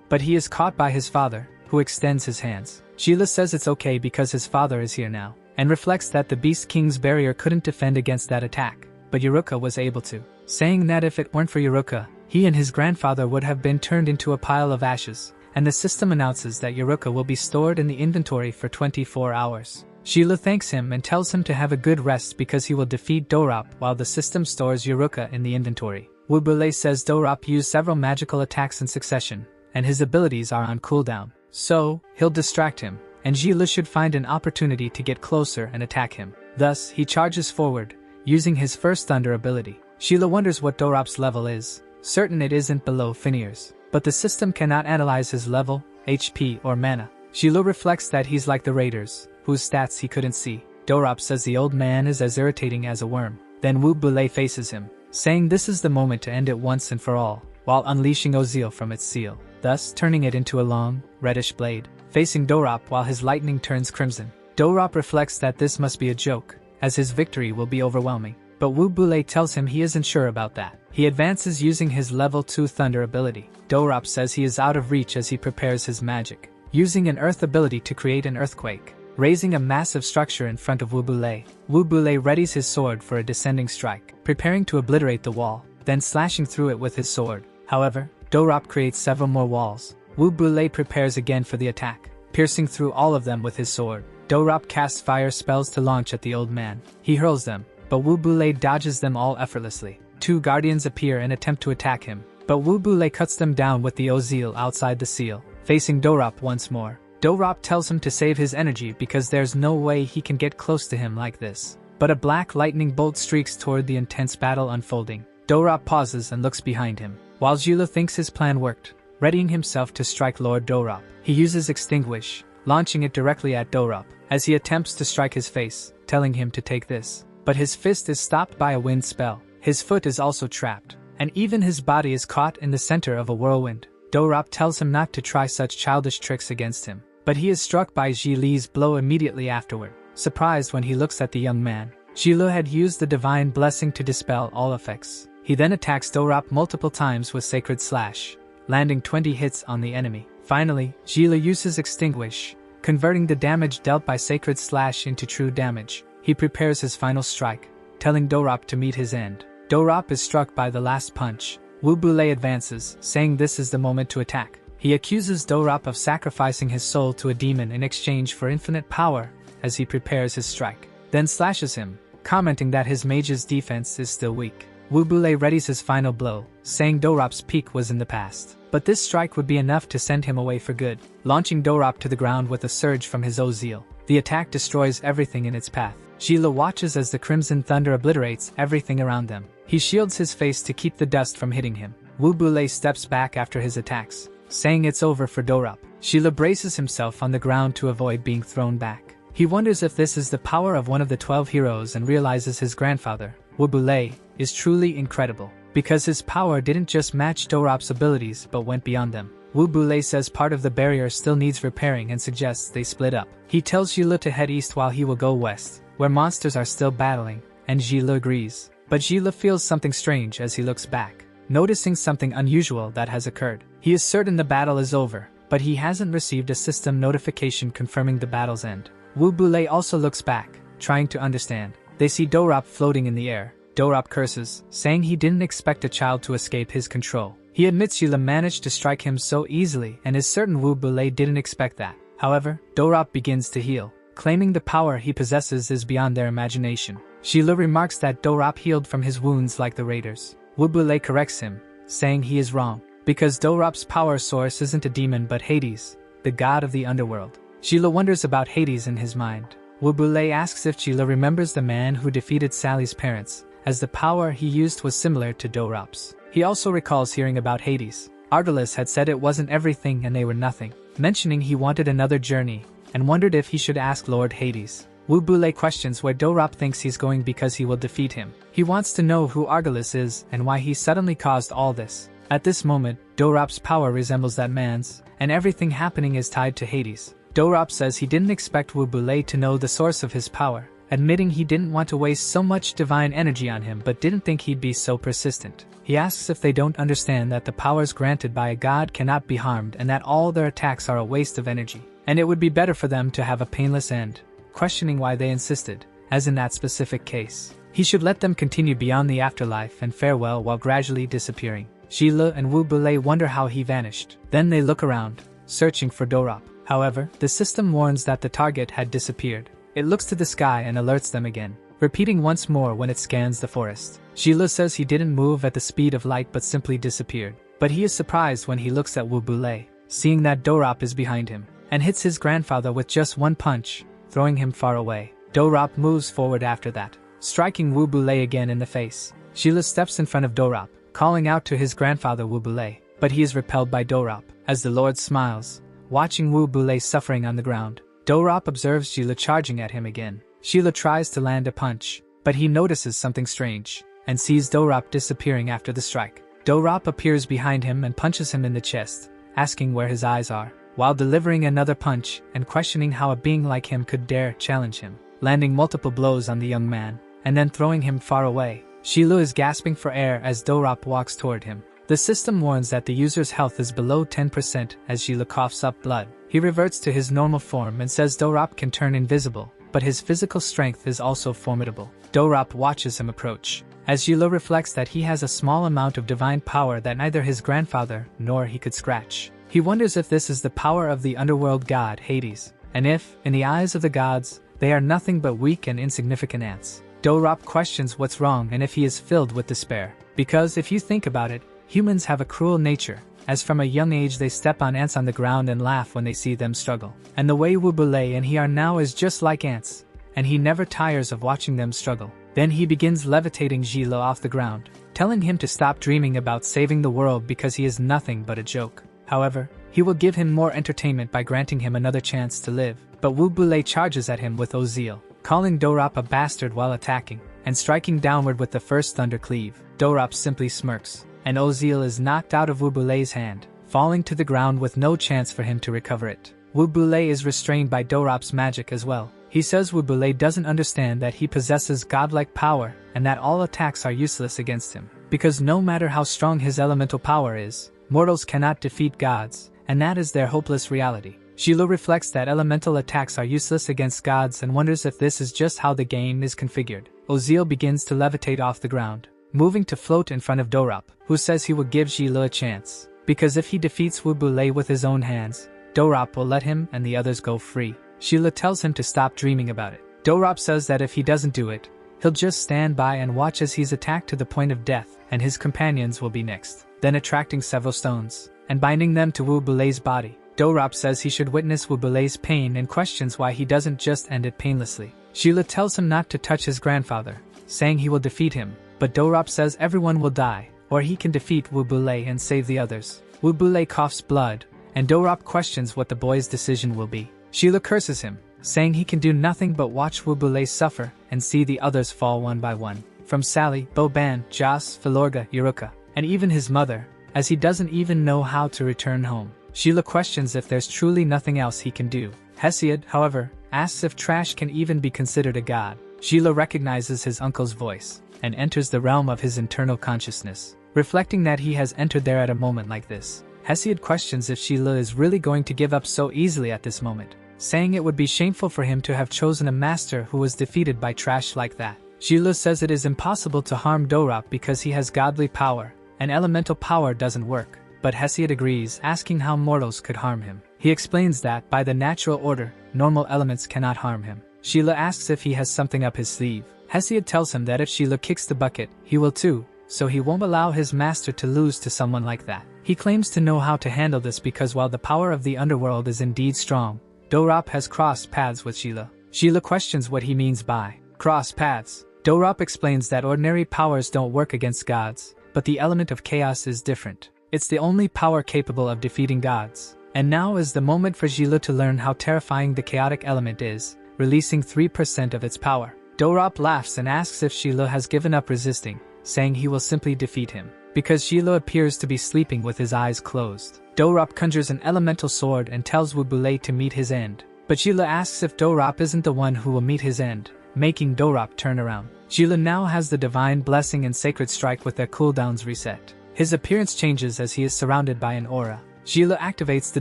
But he is caught by his father, who extends his hands. Sheila says it's okay because his father is here now, and reflects that the Beast King's barrier couldn't defend against that attack, but Yuruka was able to, saying that if it weren't for Yuruka, he and his grandfather would have been turned into a pile of ashes, and the system announces that Yuruka will be stored in the inventory for 24 hours. Sheila thanks him and tells him to have a good rest because he will defeat Dorop while the system stores Yuruka in the inventory. Wubule says Dorop used several magical attacks in succession, and his abilities are on cooldown, so he'll distract him, and Sheila should find an opportunity to get closer and attack him. Thus, he charges forward, using his first thunder ability. Sheila wonders what Dorop's level is, certain it isn't below Finir's, but the system cannot analyze his level, HP or mana. Sheila reflects that he's like the raiders, whose stats he couldn't see. Dorop says the old man is as irritating as a worm. Then Wubule faces him, saying this is the moment to end it once and for all, while unleashing Ozil from its seal, thus turning it into a long, reddish blade, facing Dorop while his lightning turns crimson. Dorop reflects that this must be a joke, as his victory will be overwhelming, but Wubule tells him he isn't sure about that. He advances using his level 2 thunder ability. Dorop says he is out of reach as he prepares his magic, using an earth ability to create an earthquake, raising a massive structure in front of Wubule. Wubule readies his sword for a descending strike, preparing to obliterate the wall, then slashing through it with his sword. However, Dorop creates several more walls. Wubule prepares again for the attack, piercing through all of them with his sword. Dorop casts fire spells to launch at the old man. He hurls them, but Wubule dodges them all effortlessly. 2 guardians appear and attempt to attack him, but Wubule cuts them down with the Ozil outside the seal, facing Dorop once more. Dorop tells him to save his energy because there's no way he can get close to him like this. But a black lightning bolt streaks toward the intense battle unfolding. Dorop pauses and looks behind him, while Sheila thinks his plan worked, readying himself to strike Lord Dorop. He uses Extinguish, launching it directly at Dorop, as he attempts to strike his face, telling him to take this. But his fist is stopped by a wind spell. His foot is also trapped, and even his body is caught in the center of a whirlwind. Dorop tells him not to try such childish tricks against him, but he is struck by Li's blow immediately afterward, surprised when he looks at the young man. Shilo had used the divine blessing to dispel all effects. He then attacks Dorop multiple times with Sacred Slash, landing 20 hits on the enemy. Finally, Shilo uses Extinguish, converting the damage dealt by Sacred Slash into true damage. He prepares his final strike, telling Dorop to meet his end. Dorop is struck by the last punch. Wubule advances, saying this is the moment to attack. He accuses Dorop of sacrificing his soul to a demon in exchange for infinite power as he prepares his strike, then slashes him, commenting that his mage's defense is still weak. Wubule readies his final blow, saying Dorop's peak was in the past, but this strike would be enough to send him away for good, launching Dorop to the ground with a surge from his Ozil. The attack destroys everything in its path. Sheila watches as the Crimson Thunder obliterates everything around them. He shields his face to keep the dust from hitting him. Wubule steps back after his attacks, saying it's over for Dorop. Sheila braces himself on the ground to avoid being thrown back. He wonders if this is the power of one of the 12 heroes and realizes his grandfather, Wubule, is truly incredible, because his power didn't just match Dorop's abilities but went beyond them. Wubule says part of the barrier still needs repairing and suggests they split up. He tells Sheila to head east while he will go west, where monsters are still battling, and Sheila agrees. But Sheila feels something strange as he looks back, noticing something unusual that has occurred. He is certain the battle is over, but he hasn't received a system notification confirming the battle's end. Wubule also looks back, trying to understand. They see Dorop floating in the air. Dorop curses, saying he didn't expect a child to escape his control. He admits Sheila managed to strike him so easily and is certain Wubule didn't expect that. However, Dorop begins to heal, claiming the power he possesses is beyond their imagination. Sheila remarks that Dorop healed from his wounds like the raiders. Wubule corrects him, saying he is wrong, because Dorop's power source isn't a demon but Hades, the god of the underworld. Sheila wonders about Hades in his mind. Wubule asks if Sheila remembers the man who defeated Sally's parents, as the power he used was similar to Dorop's. He also recalls hearing about Hades. Ardalis had said it wasn't everything and they were nothing, mentioning he wanted another journey, and wondered if he should ask Lord Hades. Wubule questions where Dorop thinks he's going because he will defeat him. He wants to know who Ardalis is and why he suddenly caused all this. At this moment, Dorop's power resembles that man's, and everything happening is tied to Hades. Dorop says he didn't expect Wubule to know the source of his power, admitting he didn't want to waste so much divine energy on him but didn't think he'd be so persistent. He asks if they don't understand that the powers granted by a god cannot be harmed and that all their attacks are a waste of energy, and it would be better for them to have a painless end, questioning why they insisted, as in that specific case. He should let them continue beyond the afterlife and farewell while gradually disappearing. Sheila and Wu Bulei wonder how he vanished. Then they look around, searching for Dorop. However, the system warns that the target had disappeared. It looks to the sky and alerts them again, repeating once more when it scans the forest. Sheila says he didn't move at the speed of light but simply disappeared. But he is surprised when he looks at Wu Bulei, seeing that Dorop is behind him, and hits his grandfather with just one punch, throwing him far away. Dorop moves forward after that, striking Wu Bulei again in the face. Sheila steps in front of Dorop, calling out to his grandfather Wu Bulei, but he is repelled by Dorop, as the Lord smiles, watching Wu Bulei suffering on the ground. Dorop observes Sheila charging at him again. Sheila tries to land a punch, but he notices something strange, and sees Dorop disappearing after the strike. Dorop appears behind him and punches him in the chest, asking where his eyes are, while delivering another punch and questioning how a being like him could dare challenge him, landing multiple blows on the young man, and then throwing him far away. Sheila is gasping for air as Dorop walks toward him. The system warns that the user's health is below 10% as Sheila coughs up blood. He reverts to his normal form and says Dorop can turn invisible, but his physical strength is also formidable. Dorop watches him approach, as Sheila reflects that he has a small amount of divine power that neither his grandfather nor he could scratch. He wonders if this is the power of the underworld god Hades, and if, in the eyes of the gods, they are nothing but weak and insignificant ants. Dorop questions what's wrong and if he is filled with despair. Because if you think about it, humans have a cruel nature, as from a young age they step on ants on the ground and laugh when they see them struggle. And the way Wu Bulei and he are now is just like ants, and he never tires of watching them struggle. Then he begins levitating Sheila off the ground, telling him to stop dreaming about saving the world because he is nothing but a joke. However, he will give him more entertainment by granting him another chance to live. But Wu Bulei charges at him with Ozeal, calling Dorop a bastard while attacking, and striking downward with the first thundercleave. Dorop simply smirks, and Ozeal is knocked out of Wu Bulei's hand, falling to the ground with no chance for him to recover it. Wu Bulei is restrained by Dorop's magic as well. He says Wu Bulei doesn't understand that he possesses godlike power and that all attacks are useless against him, because no matter how strong his elemental power is, mortals cannot defeat gods, and that is their hopeless reality. Sheila reflects that elemental attacks are useless against gods and wonders if this is just how the game is configured. Ozeal begins to levitate off the ground, moving to float in front of Dorop, who says he will give Sheila a chance, because if he defeats Wu Bulei with his own hands, Dorop will let him and the others go free. Sheila tells him to stop dreaming about it. Dorop says that if he doesn't do it, he'll just stand by and watch as he's attacked to the point of death, and his companions will be next. Then attracting several stones, and binding them to Wu Bulei's body, Dorop says he should witness Wu Bulei's pain and questions why he doesn't just end it painlessly. Sheila tells him not to touch his grandfather, saying he will defeat him, but Dorop says everyone will die, or he can defeat Wu Bulei and save the others. Wu Bulei coughs blood, and Dorop questions what the boy's decision will be. Sheila curses him, saying he can do nothing but watch Wu Bulei suffer and see the others fall one by one. From Sally, Boban, Jas, Filorga, Yuruka, and even his mother, as he doesn't even know how to return home. Sheila questions if there's truly nothing else he can do. Hesiod, however, asks if trash can even be considered a god. Sheila recognizes his uncle's voice, and enters the realm of his internal consciousness, reflecting that he has entered there at a moment like this. Hesiod questions if Sheila is really going to give up so easily at this moment, saying it would be shameful for him to have chosen a master who was defeated by trash like that. Sheila says it is impossible to harm Dorop because he has godly power, and elemental power doesn't work, but Hesiod agrees, asking how mortals could harm him. He explains that, by the natural order, normal elements cannot harm him. Sheila asks if he has something up his sleeve. Hesiod tells him that if Sheila kicks the bucket, he will too, so he won't allow his master to lose to someone like that. He claims to know how to handle this because while the power of the underworld is indeed strong, Dorop has crossed paths with Sheila. Sheila questions what he means by cross paths. Dorop explains that ordinary powers don't work against gods, but the element of chaos is different. It's the only power capable of defeating gods. And now is the moment for Sheila to learn how terrifying the chaotic element is, releasing 3% of its power. Dorop laughs and asks if Sheila has given up resisting, saying he will simply defeat him, because Sheila appears to be sleeping with his eyes closed. Dorop conjures an elemental sword and tells Wu Bulei to meet his end, but Sheila asks if Dorop isn't the one who will meet his end, making Dorop turn around. Gila now has the Divine Blessing and Sacred Strike with their cooldowns reset. His appearance changes as he is surrounded by an aura. Gila activates the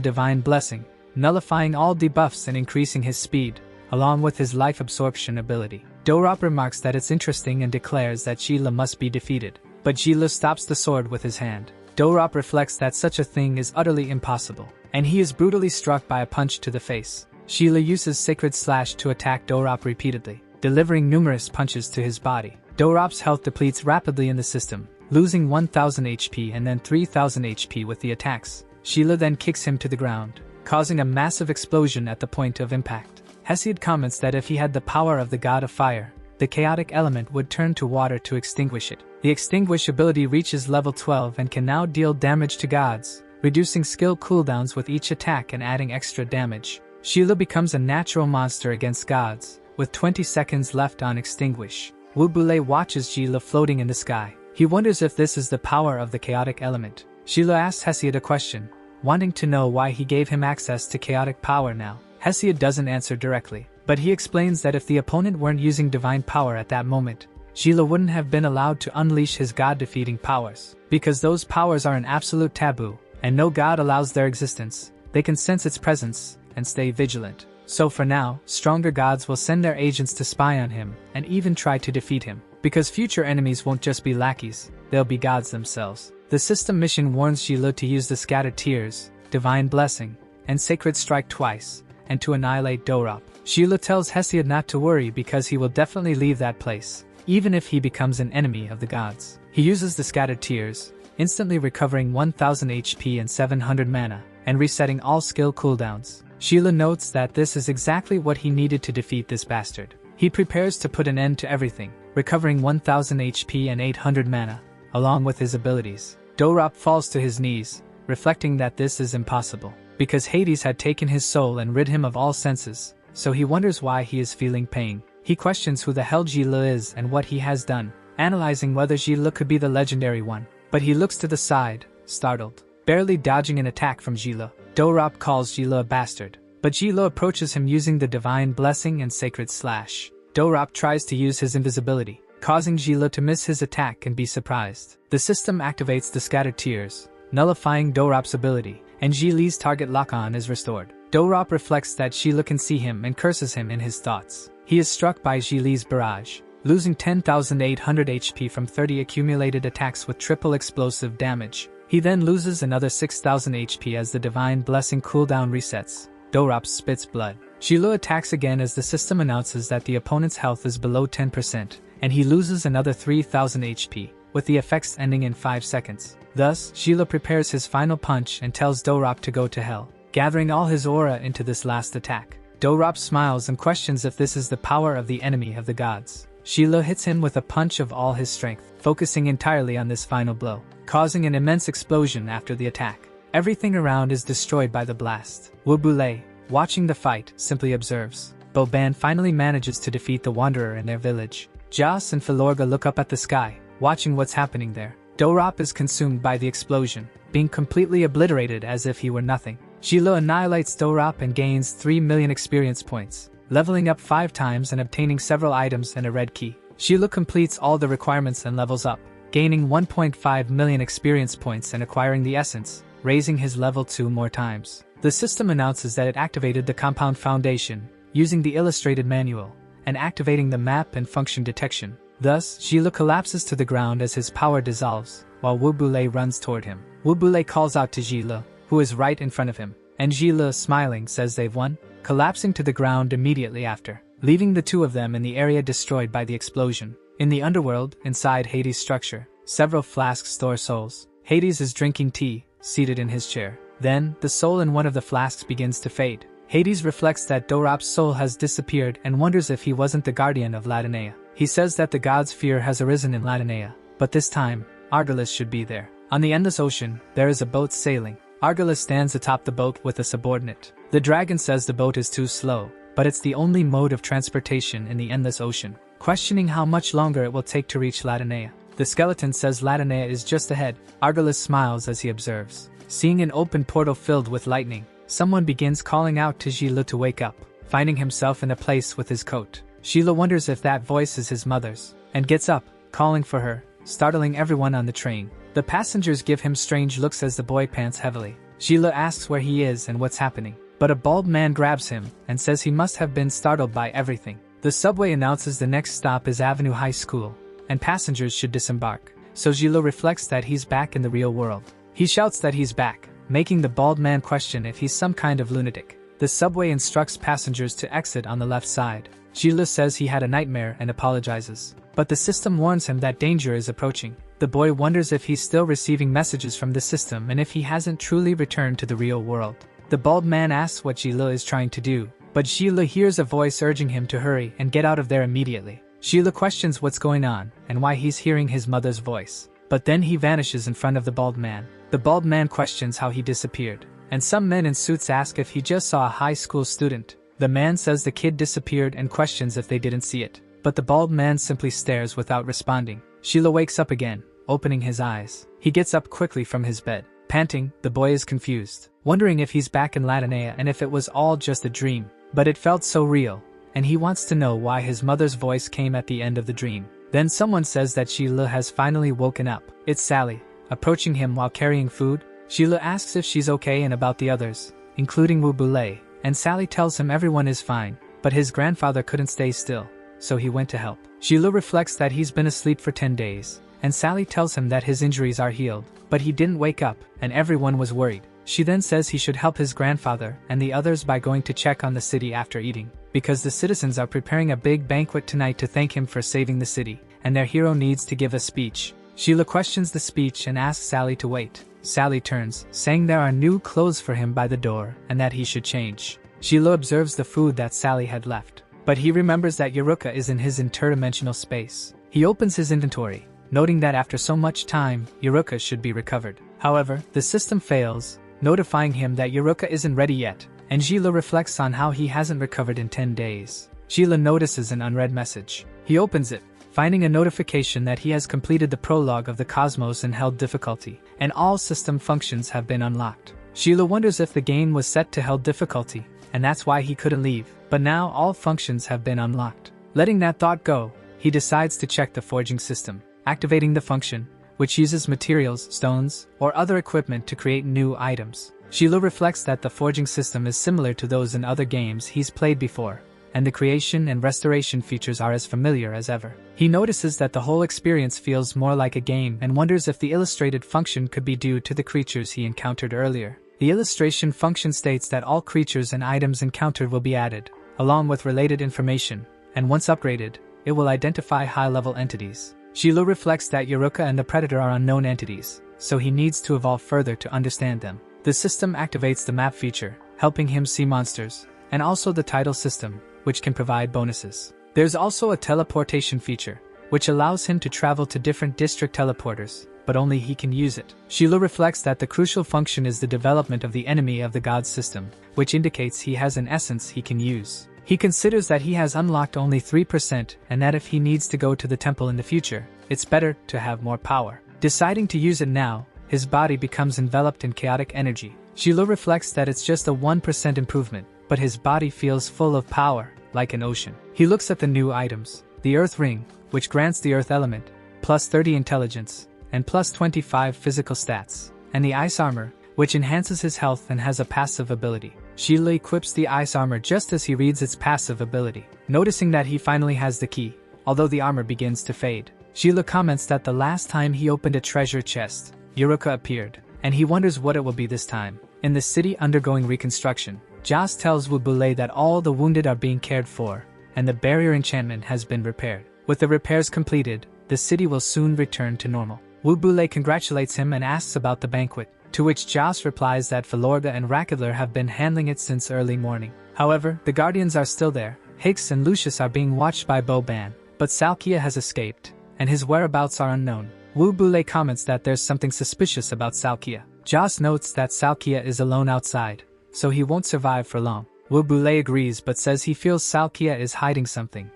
Divine Blessing, nullifying all debuffs and increasing his speed, along with his life absorption ability. Dorop remarks that it's interesting and declares that Gila must be defeated, but Gila stops the sword with his hand. Dorop reflects that such a thing is utterly impossible, and he is brutally struck by a punch to the face. Gila uses Sacred Slash to attack Dorop repeatedly, delivering numerous punches to his body. Dorop's health depletes rapidly in the system, losing 1000 HP and then 3000 HP with the attacks. Gila then kicks him to the ground, causing a massive explosion at the point of impact. Hesiod comments that if he had the power of the god of fire, the chaotic element would turn to water to extinguish it. The extinguish ability reaches level 12 and can now deal damage to gods, reducing skill cooldowns with each attack and adding extra damage. Gila becomes a natural monster against gods, with 20 seconds left on extinguish. Wubule watches Gila floating in the sky. He wonders if this is the power of the chaotic element. Gila asks Hesiod a question, wanting to know why he gave him access to chaotic power now. Hesiod doesn't answer directly, but he explains that if the opponent weren't using divine power at that moment, Gila wouldn't have been allowed to unleash his god-defeating powers. Because those powers are an absolute taboo, and no god allows their existence, they can sense its presence and stay vigilant. So for now, stronger gods will send their agents to spy on him and even try to defeat him. Because future enemies won't just be lackeys, they'll be gods themselves. The system mission warns Gila to use the Scattered Tears, Divine Blessing, and Sacred Strike twice, and to annihilate Dorop. Gila tells Hesiod not to worry because he will definitely leave that place, even if he becomes an enemy of the gods. He uses the Scattered Tears, instantly recovering 1000 HP and 700 mana, and resetting all skill cooldowns. Gila notes that this is exactly what he needed to defeat this bastard. He prepares to put an end to everything, recovering 1000 HP and 800 mana, along with his abilities. Dorop falls to his knees, reflecting that this is impossible, because Hades had taken his soul and rid him of all senses, so he wonders why he is feeling pain. He questions who the hell Gila is and what he has done, analyzing whether Gila could be the legendary one. But he looks to the side, startled, barely dodging an attack from Gila. Dorop calls Gila a bastard, but Gila approaches him using the Divine Blessing and Sacred Slash. Dorop tries to use his invisibility, causing Gila to miss his attack and be surprised. The system activates the Scattered Tears, nullifying Dorop's ability, and Gila's target lock-on is restored. Dorop reflects that Gila can see him and curses him in his thoughts. He is struck by Gila's barrage, losing 10,800 HP from 30 accumulated attacks with triple explosive damage. He then loses another 6,000 HP as the Divine Blessing cooldown resets. Dorop spits blood. Gila attacks again as the system announces that the opponent's health is below 10%, and he loses another 3,000 HP, with the effects ending in 5 seconds. Thus, Gila prepares his final punch and tells Dorop to go to hell, gathering all his aura into this last attack. Dorop smiles and questions if this is the power of the enemy of the gods. Gila hits him with a punch of all his strength, focusing entirely on this final blow, causing an immense explosion after the attack. Everything around is destroyed by the blast. Wubule, watching the fight, simply observes. Boban finally manages to defeat the Wanderer in their village. Jas and Philorga look up at the sky, watching what's happening there. Dorop is consumed by the explosion, being completely obliterated as if he were nothing. Gila annihilates Dorop and gains 3 million experience points, leveling up 5 times and obtaining several items and a red key. Gila completes all the requirements and levels up, gaining 1.5 million experience points and acquiring the essence, raising his level 2 more times. The system announces that it activated the Compound Foundation, using the illustrated manual, and activating the map and function detection. Thus, Gila collapses to the ground as his power dissolves, while Wubule runs toward him. Wubule calls out to Gila, who is right in front of him, and Gila, smiling, says they've won, collapsing to the ground immediately after, leaving the two of them in the area destroyed by the explosion. In the underworld, inside Hades' structure, several flasks store souls. Hades is drinking tea, seated in his chair. Then, the soul in one of the flasks begins to fade. Hades reflects that Dorop's soul has disappeared and wonders if he wasn't the guardian of Latinea. He says that the god's fear has arisen in Latinea, but this time, Argolis should be there. On the endless ocean, there is a boat sailing. Argolis stands atop the boat with a subordinate. The dragon says the boat is too slow, but it's the only mode of transportation in the endless ocean, questioning how much longer it will take to reach Latinea. The skeleton says Latinea is just ahead. Argolis smiles as he observes. Seeing an open portal filled with lightning, someone begins calling out to Gila to wake up, finding himself in a place with his coat. Sheila wonders if that voice is his mother's, and gets up, calling for her, startling everyone on the train. The passengers give him strange looks as the boy pants heavily. Sheila asks where he is and what's happening, but a bald man grabs him and says he must have been startled by everything. The subway announces the next stop is Avenue High School, and passengers should disembark, so Sheila reflects that he's back in the real world. He shouts that he's back, making the bald man question if he's some kind of lunatic. The subway instructs passengers to exit on the left side. Sheila says he had a nightmare and apologizes, but the system warns him that danger is approaching. The boy wonders if he's still receiving messages from the system and if he hasn't truly returned to the real world. The bald man asks what Sheila is trying to do, but Sheila hears a voice urging him to hurry and get out of there immediately. Sheila questions what's going on and why he's hearing his mother's voice, but then he vanishes in front of the bald man. The bald man questions how he disappeared, and some men in suits ask if he just saw a high school student. The man says the kid disappeared and questions if they didn't see it, but the bald man simply stares without responding. Sheila wakes up again, opening his eyes. He gets up quickly from his bed. Panting, the boy is confused, wondering if he's back in Latinea and if it was all just a dream. But it felt so real, and he wants to know why his mother's voice came at the end of the dream. Then someone says that Sheila has finally woken up. It's Sally, approaching him while carrying food. Sheila asks if she's okay and about the others, including Wu Bulei, and Sally tells him everyone is fine, but his grandfather couldn't stay still, so he went to help. Sheila reflects that he's been asleep for 10 days, and Sally tells him that his injuries are healed, but he didn't wake up, and everyone was worried. She then says he should help his grandfather and the others by going to check on the city after eating, because the citizens are preparing a big banquet tonight to thank him for saving the city, and their hero needs to give a speech. Sheila questions the speech and asks Sally to wait. Sally turns, saying there are new clothes for him by the door and that he should change. Sheila observes the food that Sally had left, but he remembers that Yuruka is in his interdimensional space. He opens his inventory, noting that after so much time, Yuruka should be recovered. However, the system fails, notifying him that Yuruka isn't ready yet, and Sheila reflects on how he hasn't recovered in 10 days. Sheila notices an unread message. He opens it, finding a notification that he has completed the prologue of the Cosmos and held difficulty, and all system functions have been unlocked. Sheila wonders if the game was set to held difficulty, and that's why he couldn't leave, but now all functions have been unlocked. Letting that thought go, he decides to check the forging system, activating the function, which uses materials, stones, or other equipment to create new items. Sheila reflects that the forging system is similar to those in other games he's played before, and the creation and restoration features are as familiar as ever. He notices that the whole experience feels more like a game and wonders if the illustrated function could be due to the creatures he encountered earlier. The illustration function states that all creatures and items encountered will be added, along with related information, and once upgraded, it will identify high-level entities. Sheila reflects that Yuruka and the Predator are unknown entities, so he needs to evolve further to understand them. The system activates the map feature, helping him see monsters, and also the title system, which can provide bonuses. There's also a teleportation feature, which allows him to travel to different district teleporters, but only he can use it. Sheila reflects that the crucial function is the development of the enemy of the god system, which indicates he has an essence he can use. He considers that he has unlocked only 3% and that if he needs to go to the temple in the future, it's better to have more power. Deciding to use it now, his body becomes enveloped in chaotic energy. Sheila reflects that it's just a 1% improvement, but his body feels full of power, like an ocean. He looks at the new items, the Earth Ring, which grants the Earth element, plus 30 intelligence, and plus 25 physical stats, and the Ice Armor, which enhances his health and has a passive ability. Sheila equips the Ice Armor just as he reads its passive ability, noticing that he finally has the key, although the armor begins to fade. Sheila comments that the last time he opened a treasure chest, Yuruka appeared, and he wonders what it will be this time. In the city undergoing reconstruction, Jas tells Wu Bulei that all the wounded are being cared for, and the barrier enchantment has been repaired. With the repairs completed, the city will soon return to normal. Wu Bulei congratulates him and asks about the banquet, to which Jas replies that Philorda and Rakadler have been handling it since early morning. However, the Guardians are still there. Hicks and Lucius are being watched by Boban, but Salkia has escaped, and his whereabouts are unknown. Wu Bulei comments that there's something suspicious about Salkia. Jas notes that Salkia is alone outside, so he won't survive for long. Wu Bulei agrees but says he feels Salkia is hiding something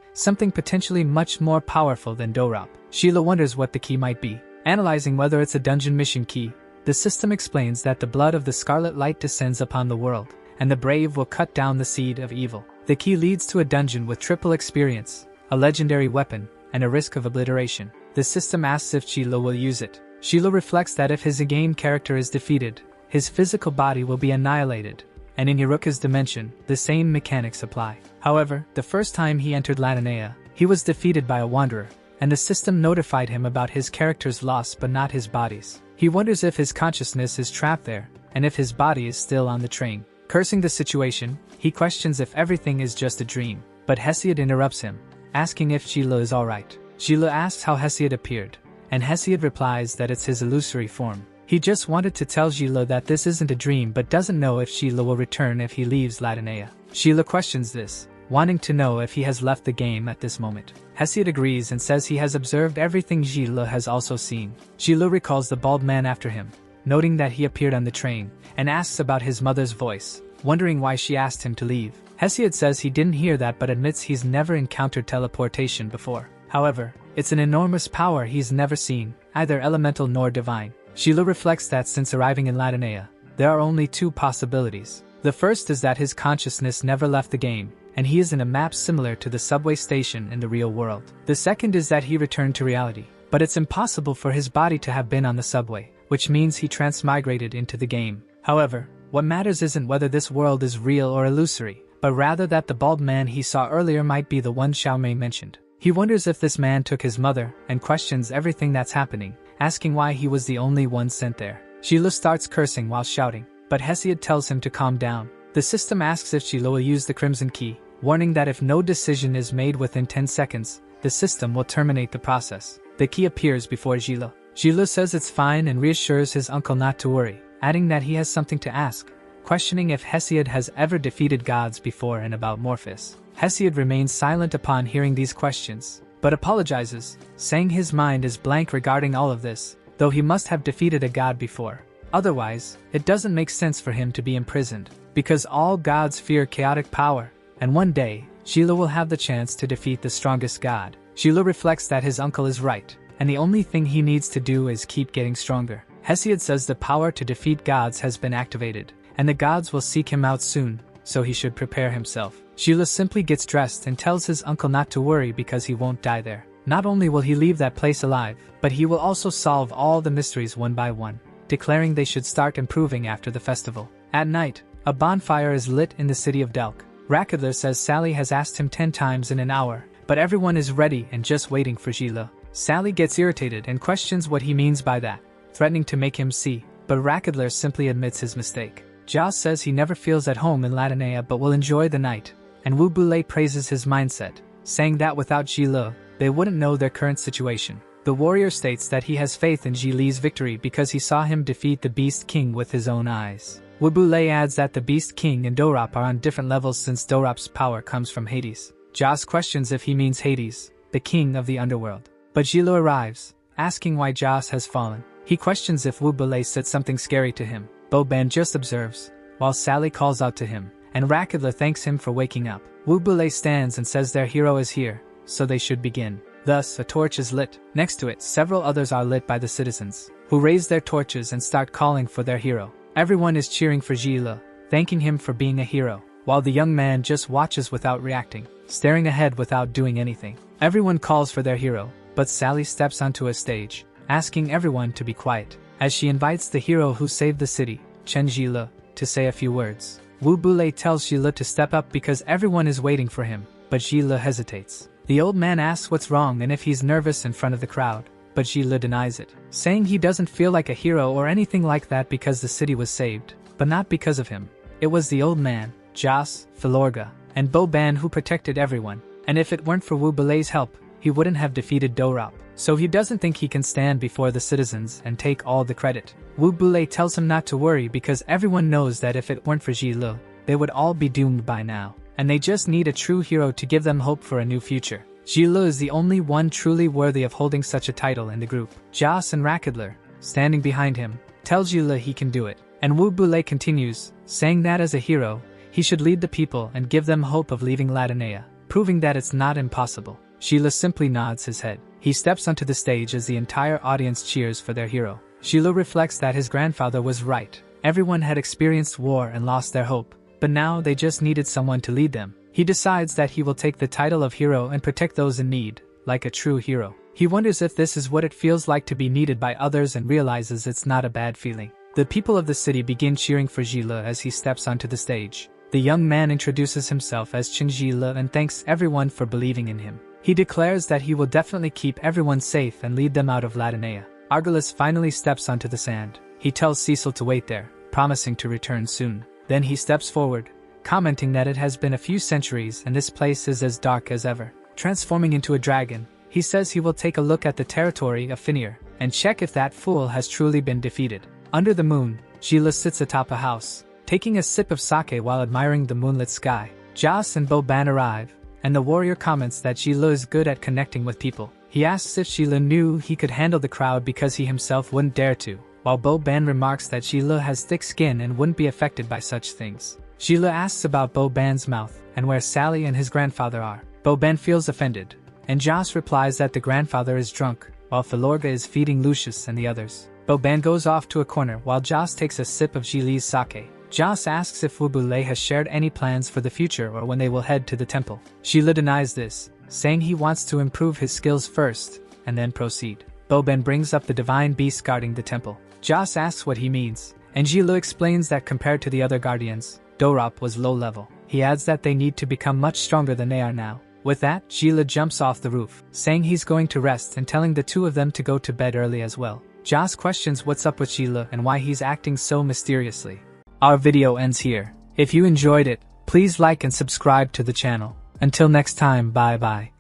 potentially much more powerful than Dorop. Sheila wonders what the key might be. Analyzing whether it's a dungeon mission key, the system explains that the blood of the Scarlet Light descends upon the world, and the brave will cut down the seed of evil. The key leads to a dungeon with triple experience, a legendary weapon, and a risk of obliteration. The system asks if Shilo will use it. Shilo reflects that if his in-game character is defeated, his physical body will be annihilated, and in Hiruka's dimension, the same mechanics apply. However, the first time he entered Latinea, he was defeated by a wanderer, and the system notified him about his character's loss but not his body's. He wonders if his consciousness is trapped there, and if his body is still on the train. Cursing the situation, he questions if everything is just a dream, but Hesiod interrupts him, asking if Shilo is alright. Shilo asks how Hesiod appeared, and Hesiod replies that it's his illusory form. He just wanted to tell Shilo that this isn't a dream but doesn't know if Shilo will return if he leaves Latinea. Shilo questions this, wanting to know if he has left the game at this moment. Hesiod agrees and says he has observed everything Shilo has also seen. Shilo recalls the bald man after him, noting that he appeared on the train, and asks about his mother's voice, wondering why she asked him to leave. Hesiod says he didn't hear that but admits he's never encountered teleportation before. However, it's an enormous power he's never seen, either elemental nor divine. Shilo reflects that since arriving in Latinea, there are only two possibilities. The first is that his consciousness never left the game, and he is in a map similar to the subway station in the real world. The second is that he returned to reality, but it's impossible for his body to have been on the subway, which means he transmigrated into the game. However, what matters isn't whether this world is real or illusory, but rather that the bald man he saw earlier might be the one Xiaomei mentioned. He wonders if this man took his mother, and questions everything that's happening, asking why he was the only one sent there. Shilo starts cursing while shouting, but Hesiod tells him to calm down. The system asks if Shilo will use the Crimson Key, warning that if no decision is made within 10 seconds, the system will terminate the process. The key appears before Shilo. Shilo says it's fine and reassures his uncle not to worry, adding that he has something to ask, questioning if Hesiod has ever defeated gods before and about Morpheus. Hesiod remains silent upon hearing these questions, but apologizes, saying his mind is blank regarding all of this, though he must have defeated a god before. Otherwise, it doesn't make sense for him to be imprisoned, because all gods fear chaotic power, and one day, Shilo will have the chance to defeat the strongest god. Shilo reflects that his uncle is right, and the only thing he needs to do is keep getting stronger. Hesiod says the power to defeat gods has been activated, and the gods will seek him out soon, so he should prepare himself. Shilo simply gets dressed and tells his uncle not to worry because he won't die there. Not only will he leave that place alive, but he will also solve all the mysteries one by one, declaring they should start improving after the festival. At night, a bonfire is lit in the city of Delk. Rakadler says Sally has asked him 10 times in an hour, but everyone is ready and just waiting for Shilo. Sally gets irritated and questions what he means by that, threatening to make him see, but Rakadler simply admits his mistake. Joss says he never feels at home in Latinea but will enjoy the night, and Wu Bule praises his mindset, saying that without Shilo, they wouldn't know their current situation. The warrior states that he has faith in Ji Li's victory because he saw him defeat the Beast King with his own eyes. Wu Bule adds that the Beast King and Dorop are on different levels since Dorop's power comes from Hades. Joss questions if he means Hades, the king of the underworld. But Shilo arrives, asking why Joss has fallen. He questions if Wu Bule said something scary to him. Boban just observes, while Sally calls out to him, and Rakadler thanks him for waking up. Wu Bule stands and says their hero is here, so they should begin. Thus, a torch is lit. Next to it, several others are lit by the citizens, who raise their torches and start calling for their hero. Everyone is cheering for Shilo, thanking him for being a hero, while the young man just watches without reacting, staring ahead without doing anything. Everyone calls for their hero, but Sally steps onto a stage, asking everyone to be quiet, as she invites the hero who saved the city, Chen Shilo, to say a few words. Wu Bule tells Shilo to step up because everyone is waiting for him, but Shilo hesitates. The old man asks what's wrong and if he's nervous in front of the crowd, but Shilo denies it, saying he doesn't feel like a hero or anything like that because the city was saved, but not because of him. It was the old man, Joss, Philorga, and Boban who protected everyone, and if it weren't for Wu Bule's help, he wouldn't have defeated Dorop. So he doesn't think he can stand before the citizens and take all the credit. Wu Bule tells him not to worry because everyone knows that if it weren't for Shilo, they would all be doomed by now, and they just need a true hero to give them hope for a new future. Shilo is the only one truly worthy of holding such a title in the group. Joss and Rakadler, standing behind him, tell Shilo he can do it, and Wu Bule continues, saying that as a hero, he should lead the people and give them hope of leaving Latinea, proving that it's not impossible. Shilo simply nods his head. He steps onto the stage as the entire audience cheers for their hero. Shilo reflects that his grandfather was right. Everyone had experienced war and lost their hope, but now they just needed someone to lead them. He decides that he will take the title of hero and protect those in need, like a true hero. He wonders if this is what it feels like to be needed by others and realizes it's not a bad feeling. The people of the city begin cheering for Gila as he steps onto the stage. The young man introduces himself as Chen Gila and thanks everyone for believing in him. He declares that he will definitely keep everyone safe and lead them out of Latinea. Argalus finally steps onto the sand. He tells Cecil to wait there, promising to return soon. Then he steps forward, commenting that it has been a few centuries and this place is as dark as ever. Transforming into a dragon, he says he will take a look at the territory of Finir and check if that fool has truly been defeated. Under the moon, Gila sits atop a house, taking a sip of sake while admiring the moonlit sky. Jas and Boban arrive, and the warrior comments that Gila is good at connecting with people. He asks if Gila knew he could handle the crowd because he himself wouldn't dare to, while Boban remarks that Gila has thick skin and wouldn't be affected by such things. Gila asks about Boban's mouth and where Sally and his grandfather are. Boban feels offended, and Jas replies that the grandfather is drunk, while Philorga is feeding Lucius and the others. Boban goes off to a corner while Jas takes a sip of Gila's sake. Jas asks if Wubule has shared any plans for the future or when they will head to the temple. Gila denies this, saying he wants to improve his skills first, and then proceed. Boban brings up the divine beast guarding the temple. Jas asks what he means, and Gila explains that compared to the other guardians, Dorop was low level. He adds that they need to become much stronger than they are now. With that, Gila jumps off the roof, saying he's going to rest and telling the two of them to go to bed early as well. Jas questions what's up with Gila and why he's acting so mysteriously. Our video ends here. If you enjoyed it, please like and subscribe to the channel. Until next time, bye bye.